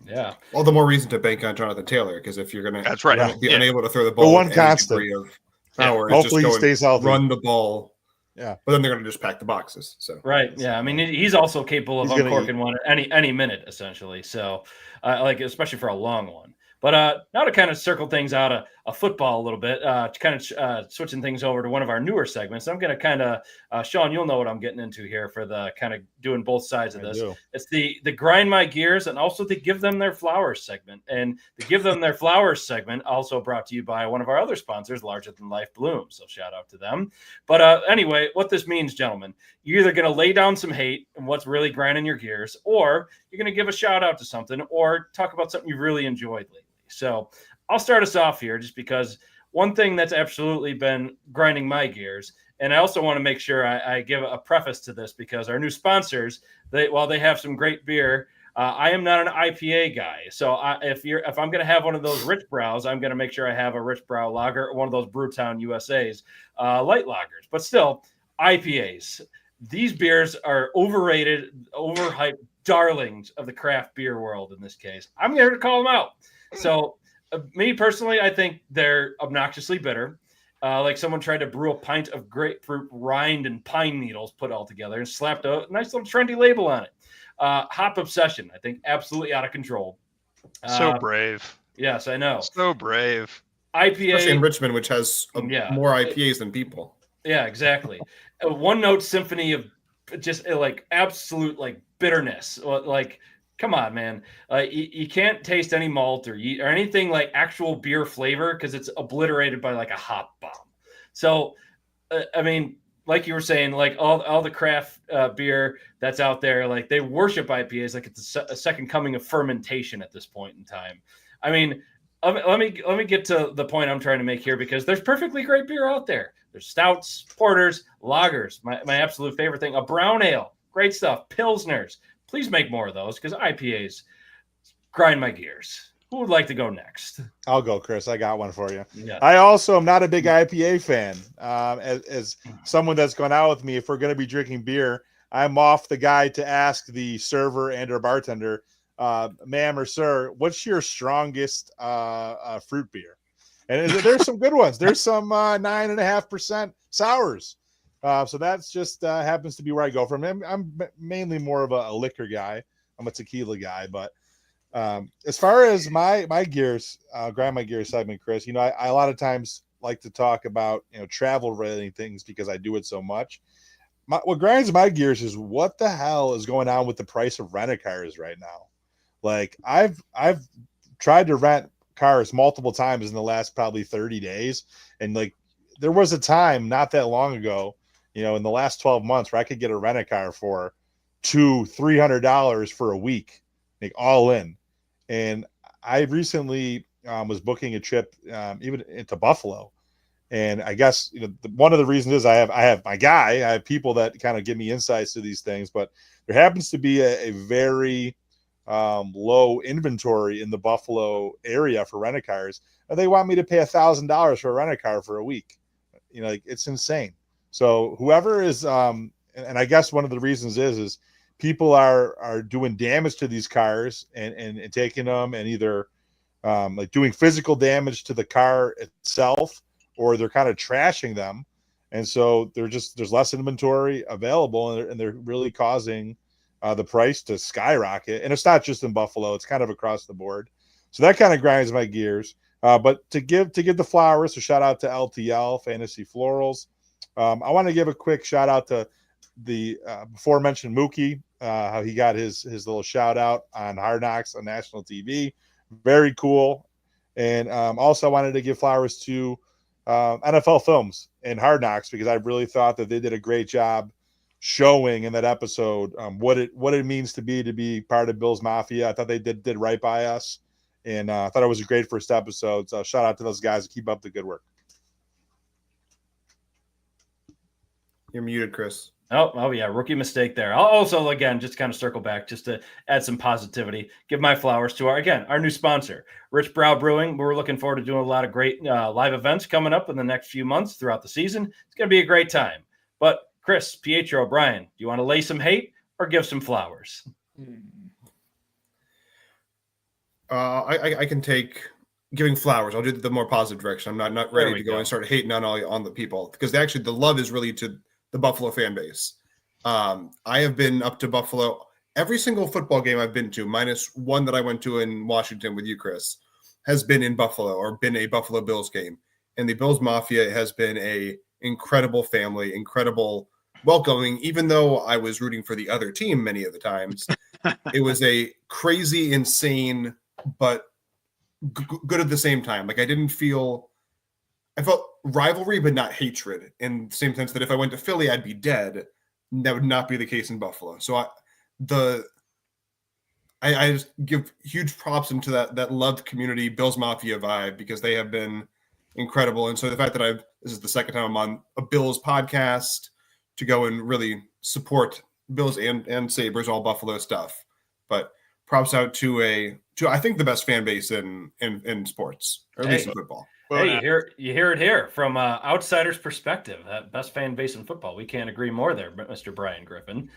Yeah. All the more reason to bank on Jonathan Taylor, because if you're going That's right. to be Yeah. unable to throw the The ball one with any constant. degree of power, Hopefully he just go stays and healthy. run the ball. Yeah. But then they're going to just pack the boxes. So Right. Yeah. I mean, he's also capable of He's gonna uncorking one at any minute, essentially. So, like, especially for a long one. But now to kind of circle things out of football a little bit, to kind of switching things over to one of our newer segments, I'm going to kind of, Sean, you'll know what I'm getting into here for the kind of doing both sides of this. It's the grind my gears and also the give them their flowers segment. And the give them their flowers segment also brought to you by one of our other sponsors, Larger Than Life Bloom. So shout out to them. But anyway, what this means, gentlemen, you're either going to lay down some hate and what's really grinding your gears, or you're going to give a shout out to something or talk about something you've really enjoyed lately. So I'll start us off here just because one thing that's absolutely been grinding my gears, and I also want to make sure I give a preface to this because our new sponsors, while they have some great beer, I am not an IPA guy. So if I'm going to have one of those Rich Brows, I'm going to make sure I have a Rich Brow lager or one of those Brewtown USA's light lagers. But still, IPAs. These beers are overrated, overhyped darlings of the craft beer world in this case. I'm here to call them out. So me personally, I think they're obnoxiously bitter. Like someone tried to brew a pint of grapefruit rind and pine needles put all together and slapped a nice little trendy label on it. Hop obsession, I think, absolutely out of control. So brave. Yes, I know. So brave. IPA. Especially in Richmond, which has more IPAs than people. Yeah, exactly. A one-note symphony of just like absolute like bitterness. Like, come on, man. You can't taste any malt or anything like actual beer flavor because it's obliterated by like a hop bomb. So, I mean, like you were saying, like all the craft beer that's out there, like they worship IPAs like it's a second coming of fermentation at this point in time. I mean, let me get to the point I'm trying to make here because there's perfectly great beer out there. There's stouts, porters, lagers, my absolute favorite thing, a brown ale, great stuff, pilsners. Please make more of those because IPAs grind my gears. Who would like to go next? I'll go, Chris. I got one for you. Yeah. I also am not a big IPA fan. As someone that's gone out with me, if we're going to be drinking beer, I'm off the guy to ask the server and or bartender, ma'am or sir, what's your strongest fruit beer? And there's some good ones. There's some 9.5% sours. So that's just happens to be where I go from. I'm mainly more of a liquor guy. I'm a tequila guy, but as far as my gears, grind my gears segment, Chris, I a lot of times like to talk about travel related things because I do it so much. What grinds my gears is what the hell is going on with the price of rent-a-cars right now. Like I've tried to rent cars multiple times in the last probably 30 days, and like there was a time not that long ago, in the last 12 months where I could get a rent-a-car for $200-$300 for a week, like all in. And I recently was booking a trip even into Buffalo. And I guess, one of the reasons is I have my guy, I have people that kind of give me insights to these things, but there happens to be a very low inventory in the Buffalo area for rent-a-cars. And they want me to pay $1,000 for a rent-a-car for a week. It's insane. So whoever is, and I guess one of the reasons is people are doing damage to these cars and taking them and either like doing physical damage to the car itself, or they're kind of trashing them. And so there's less inventory available, and they're really causing the price to skyrocket. And it's not just in Buffalo, it's kind of across the board. So that kind of grinds my gears. But to give the flowers, so shout out to LTL Fantasy Florals. I want to give a quick shout out to the before mentioned Mookie, how he got his little shout out on Hard Knocks on national TV. Very cool. And also I wanted to give flowers to NFL Films and Hard Knocks because I really thought that they did a great job showing in that episode what it means to be part of Bills Mafia. I thought they did right by us, and I thought it was a great first episode. So shout out to those guys. Keep up the good work. You're muted, Chris. Oh yeah, rookie mistake there. I'll also, again, just kind of circle back, just to add some positivity, give my flowers to our new sponsor, Rich Brow Brewing. We're looking forward to doing a lot of great live events coming up in the next few months throughout the season. It's going to be a great time. But Chris, Pietro, Brian, do you want to lay some hate or give some flowers? I can take giving flowers. I'll do the more positive direction. I'm not ready to go and start hating on the people, because the love is really to the Buffalo fan base. I have been up to Buffalo every single football game I've been to, minus one that I went to in Washington with you, Chris, has been in Buffalo or been a Buffalo Bills game. And the Bills Mafia has been a incredible family, incredible welcoming, even though I was rooting for the other team many of the times. It was a crazy, insane, but good at the same time. Like, I felt rivalry, but not hatred, in the same sense that if I went to Philly, I'd be dead. That would not be the case in Buffalo. So I just give huge props into that loved community, Bills Mafia vibe, because they have been incredible. And so the fact that this is the second time I'm on a Bills podcast to go and really support Bills and Sabres, all Buffalo stuff. But props out to I think the best fan base in sports, or at least in football. Well, hey, you hear it here from outsider's perspective. That best fan base in football. We can't agree more there, Mr. Brian Griffin.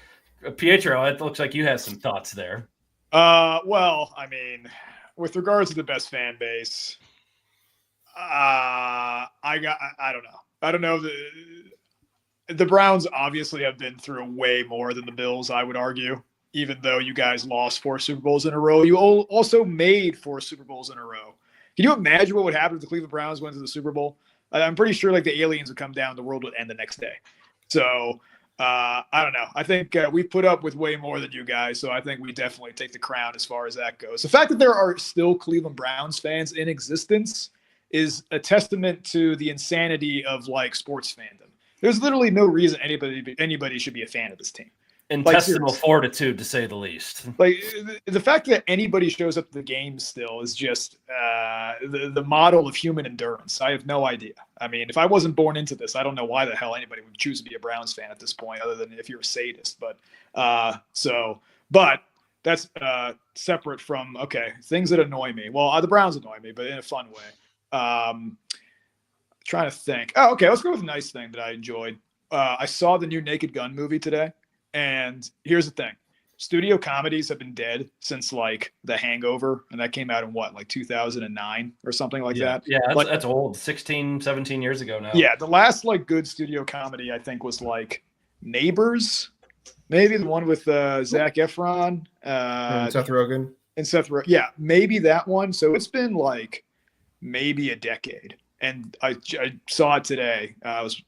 Pietro, it looks like you had some thoughts there. Well, I mean, with regards to the best fan base, I don't know. I don't know. The Browns obviously have been through way more than the Bills, I would argue. Even though you guys lost 4 Super Bowls in a row, you also made 4 Super Bowls in a row. Can you imagine what would happen if the Cleveland Browns went to the Super Bowl? I'm pretty sure like the aliens would come down, the world would end the next day. So I don't know. I think we put up with way more than you guys, so I think we definitely take the crown as far as that goes. The fact that there are still Cleveland Browns fans in existence is a testament to the insanity of like sports fandom. There's literally no reason anybody should be a fan of this team. Intestinal fortitude, to say the least. Like, the fact that anybody shows up to the game still is just the model of human endurance. I have no idea. I mean, if I wasn't born into this, I don't know why the hell anybody would choose to be a Browns fan at this point, other than if you're a sadist. But that's separate from, okay, things that annoy me. Well, the Browns annoy me, but in a fun way. Trying to think. Oh, okay, let's go with a nice thing that I enjoyed. I saw the new Naked Gun movie today. And here's the thing. Studio comedies have been dead since like The Hangover. And that came out in like 2009 or something like that. Yeah, that's old. 16, 17 years ago now. Yeah, the last like good studio comedy I think was like Neighbors. Maybe the one with Zac Efron. And Seth Rogen. Yeah, maybe that one. So it's been like maybe a decade. And I saw it today. I was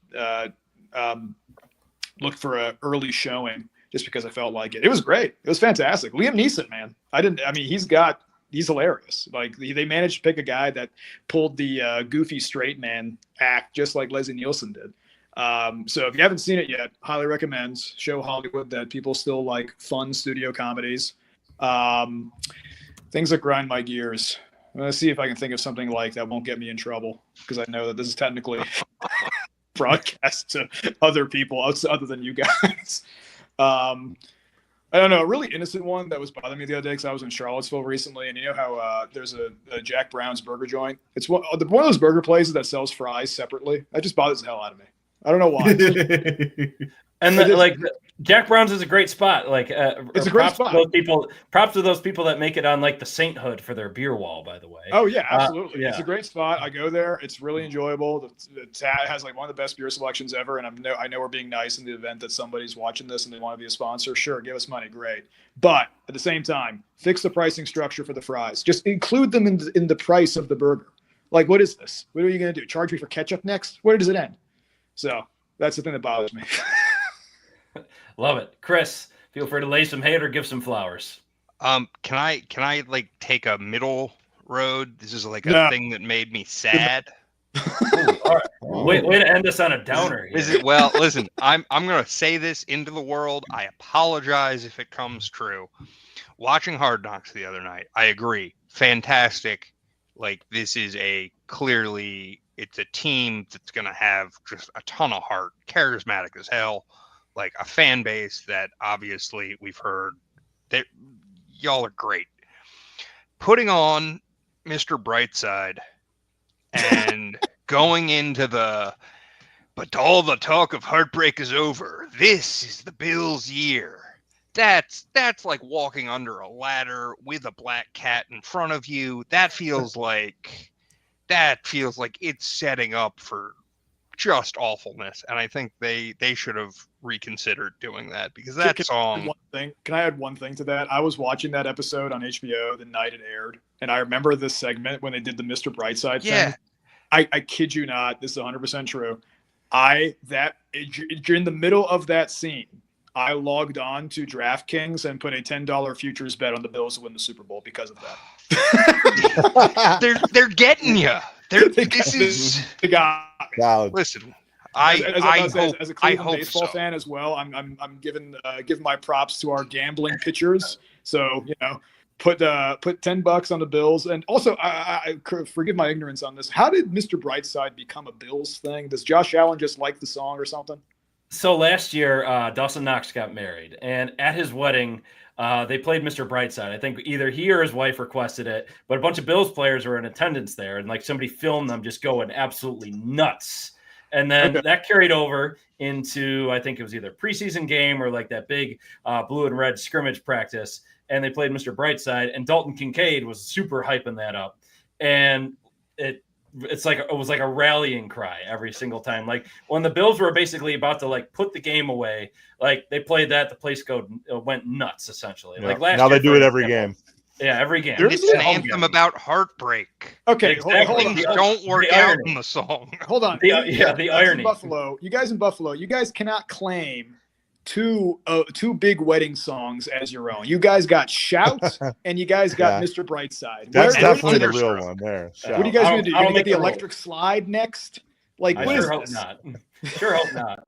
looked for an early showing just because I felt like it. It was great. It was fantastic. Liam Neeson, man. He's hilarious. Like they managed to pick a guy that pulled the goofy straight man act just like Leslie Nielsen did. So if you haven't seen it yet, highly recommend. Show Hollywood that people still like fun studio comedies. Things that grind my gears. I'm going to see if I can think of something like that won't get me in trouble, because I know that this is technically broadcast to other people other than you guys. I don't know, a really innocent one that was bothering me the other day, because I was in Charlottesville recently, and you know how there's a Jack Brown's burger joint? It's one of those burger places that sells fries separately. That just bothers the hell out of me. I don't know why. And Jack Brown's is a great spot. Like it's a great spot. Props to those people that make it on like the sainthood for their beer wall, by the way. Oh yeah, absolutely. Yeah. It's a great spot. I go there. It's really enjoyable. The tat has like one of the best beer selections ever. And I know we're being nice in the event that somebody's watching this and they want to be a sponsor. Sure, give us money, great. But at the same time, fix the pricing structure for the fries. Just include them in the price of the burger. Like, what is this? What are you going to do? Charge me for ketchup next? Where does it end? So that's the thing that bothers me. Love it. Chris, feel free to lay some hate or give some flowers. Can I like take a middle road? This is like a thing that made me sad. Ooh, all right. Way to end us on a downer here. Well, listen, I'm gonna say this into the world. I apologize if it comes true. Watching Hard Knocks the other night, I agree. Fantastic Like, this is it's a team that's going to have just a ton of heart, charismatic as hell, like a fan base that obviously we've heard that y'all are great. Putting on Mr. Brightside and going into but all the talk of heartbreak is over. This is the Bills' year. That's like walking under a ladder with a black cat in front of you. That feels like it's setting up for just awfulness. And I think they should have reconsidered doing that, because that song. Can I add one thing to that? I was watching that episode on HBO the night it aired, and I remember this segment when they did the Mr. Brightside thing. I kid you not, this is 100% true. During the middle of that scene, I logged on to DraftKings and put a $10 futures bet on the Bills to win the Super Bowl because of that. they're getting you. They got me. Wow. Listen, as a Cleveland hope baseball fan as well, I'm giving my props to our gambling pitchers. So put $10 on the Bills, and also I forgive my ignorance on this. How did Mr. Brightside become a Bills thing? Does Josh Allen just like the song or something? So last year, Dawson Knox got married, and at his wedding, they played Mr. Brightside. I think either he or his wife requested it, but a bunch of Bills players were in attendance there, and like somebody filmed them just going absolutely nuts. And then that carried over into, I think it was either preseason game or like that big blue and red scrimmage practice, and they played Mr. Brightside, and Dalton Kincaid was super hyping that up, and it was like a rallying cry every single time. Like when the Bills were basically about to like put the game away, like they played that, the place went nuts essentially. Yeah. Like last now year, they do it every game. Yeah, every game. It's an anthem about heartbreak. Okay, exactly. hold on. Things don't work out in the song. Hold on. The irony. You guys in Buffalo, you guys cannot claim two big wedding songs as your own. You guys got Shout and you guys got Mr. Brightside. That's definitely the real one there. What are you guys going to do? You're going to get the electric slide next? Like, I sure hope not. Sure hope not.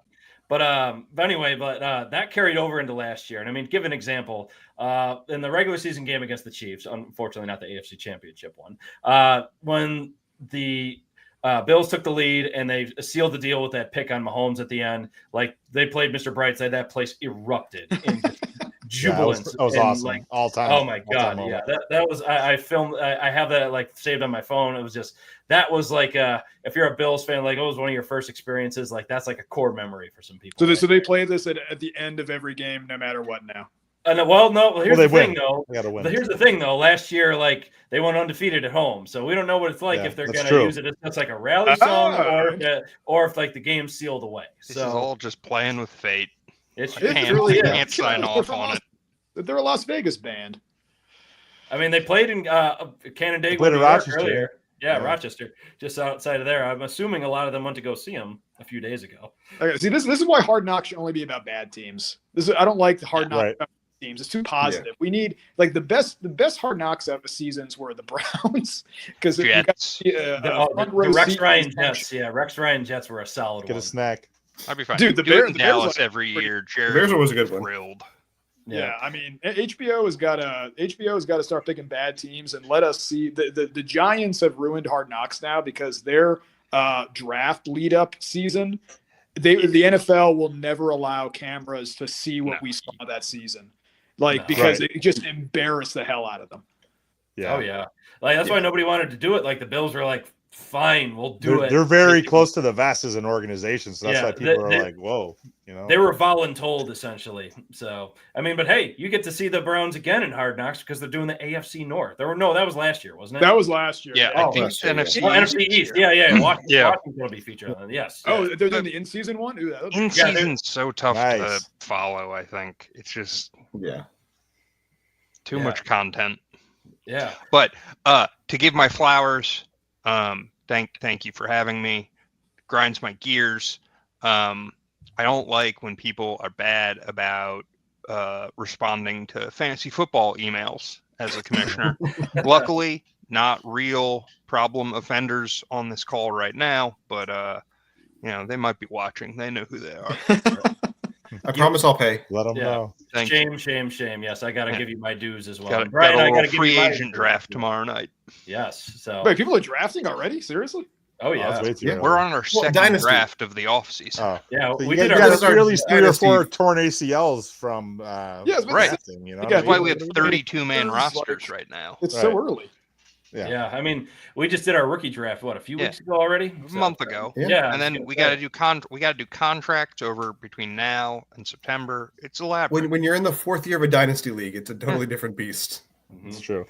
But anyway, that carried over into last year. And I mean, give an example. In the regular season game against the Chiefs, unfortunately not the AFC Championship one, when the Bills took the lead and they sealed the deal with that pick on Mahomes at the end. Like they played Mr. Brightside, that place erupted in jubilance. That was awesome. Like, all time. Oh my God. Yeah. That was, I filmed, I have that like saved on my phone. It was just, that was like, if you're a Bills fan, like it was one of your first experiences, like that's like a core memory for some people. So they play this at the end of every game, no matter what now. Here's the thing, though. Here's the thing, though. Last year, like they went undefeated at home, so we don't know what it's like if they're going to use it as like a rally song or if like the game's sealed away. This is all just playing with fate. It really can't sign off on it. They're a Las Vegas band. I mean, they played in Canandaigua, New York earlier. Yeah, Rochester, just outside of there. I'm assuming a lot of them went to go see them a few days ago. Okay, see, this is why Hard Knocks should only be about bad teams. I don't like the Hard Knocks about teams. It's too positive. Yeah. We need like the best Hard Knocks ever seasons were the Browns because the Rex Ryan Jets. Yeah, Rex Ryan Jets were a solid one. Get a snack. I'd be fine. Dude, the Bears Dallas every year. The Bears was a good one. Thrilled. Yeah, I mean, HBO has got to start picking bad teams and let us see. The Giants have ruined Hard Knocks now because their draft lead up season, the NFL will never allow cameras to see what we saw that season, because it just embarrassed the hell out of them. Yeah. Oh yeah, like that's why nobody wanted to do it. Like the Bills were like, fine, we'll do it. They're very close to the vast as an organization, so that's why people are like, whoa, They were voluntold essentially. So I mean, but hey, you get to see the Browns again in Hard Knocks because they're doing the AFC North. That was last year, wasn't it? That was last year. Yeah, I think it's NFC. NFC East. Yeah. Washington's going to be featured on it. Yes. Oh, they're doing the in-season one. In-season's so tough to follow. I think it's just too much content. Yeah. But to give my flowers. Thank you for having me. Grinds my gears. I don't like when people are bad about responding to fantasy football emails as a commissioner. Luckily, not real problem offenders on this call right now, but they might be watching. They know who they are. I promise I'll pay. Let them know. Shame. Yes, I got to give you my dues as well. Got a free agent draft tomorrow night. Yes. So. Wait, people are drafting already? Seriously? Oh Oh, yeah. that's way too Yeah, early. We're on our second Dynasty. draft of the offseason. Oh. Yeah, So we you did got our. This is our at least 3 or 4 dynasty. torn ACLs from Yeah, it's been Right. drafting, you know. Yeah, That's why we people- have 32-man It's like- rosters right now. It's Right. so early. Yeah. I mean, we just did our rookie draft. What, a few Yeah. weeks ago already? A month ago. Yeah. And then we got to do contracts over between now and September. It's elaborate. When you're in the 4th year of a dynasty league, it's a totally different beast. It's true.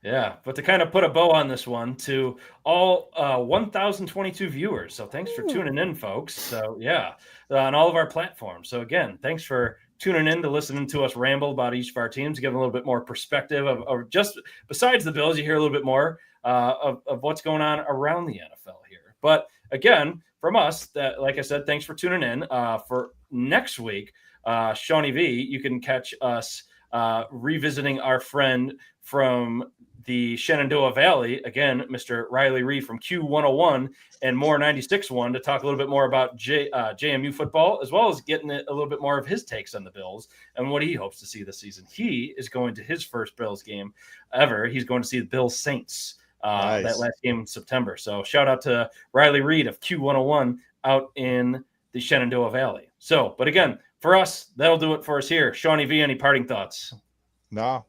Yeah, but to kind of put a bow on this one, to all 1,022 viewers. So thanks for tuning in, folks. So yeah, on all of our platforms. So again, thanks for tuning in to listening to us ramble about each of our teams, give a little bit more perspective of just besides the Bills, you hear a little bit more of what's going on around the NFL here. But again, from us, that like I said, thanks for tuning in. For next week, Shawnee V, you can catch us revisiting our friend from the Shenandoah Valley, again, Mr. Riley Reed from Q101 and More 96.1 to talk a little bit more about JMU football, as well as getting a little bit more of his takes on the Bills and what he hopes to see this season. He is going to his first Bills game ever. He's going to see the Bills Saints Nice. that last game in September. So shout out to Riley Reed of Q101 out in the Shenandoah Valley. So, but again, for us, that'll do it for us here. Shawnee V, any parting thoughts? No.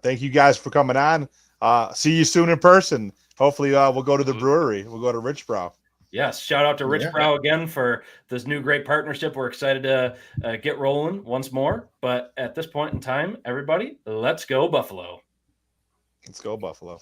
Thank you guys for coming on. See you soon in person. Hopefully we'll go to the brewery. We'll go to Rich Brow. Yes. Shout out to Rich Yeah. Brow again for this new great partnership. We're excited to get rolling once more. But at this point in time, everybody, let's go Buffalo. Let's go, Buffalo.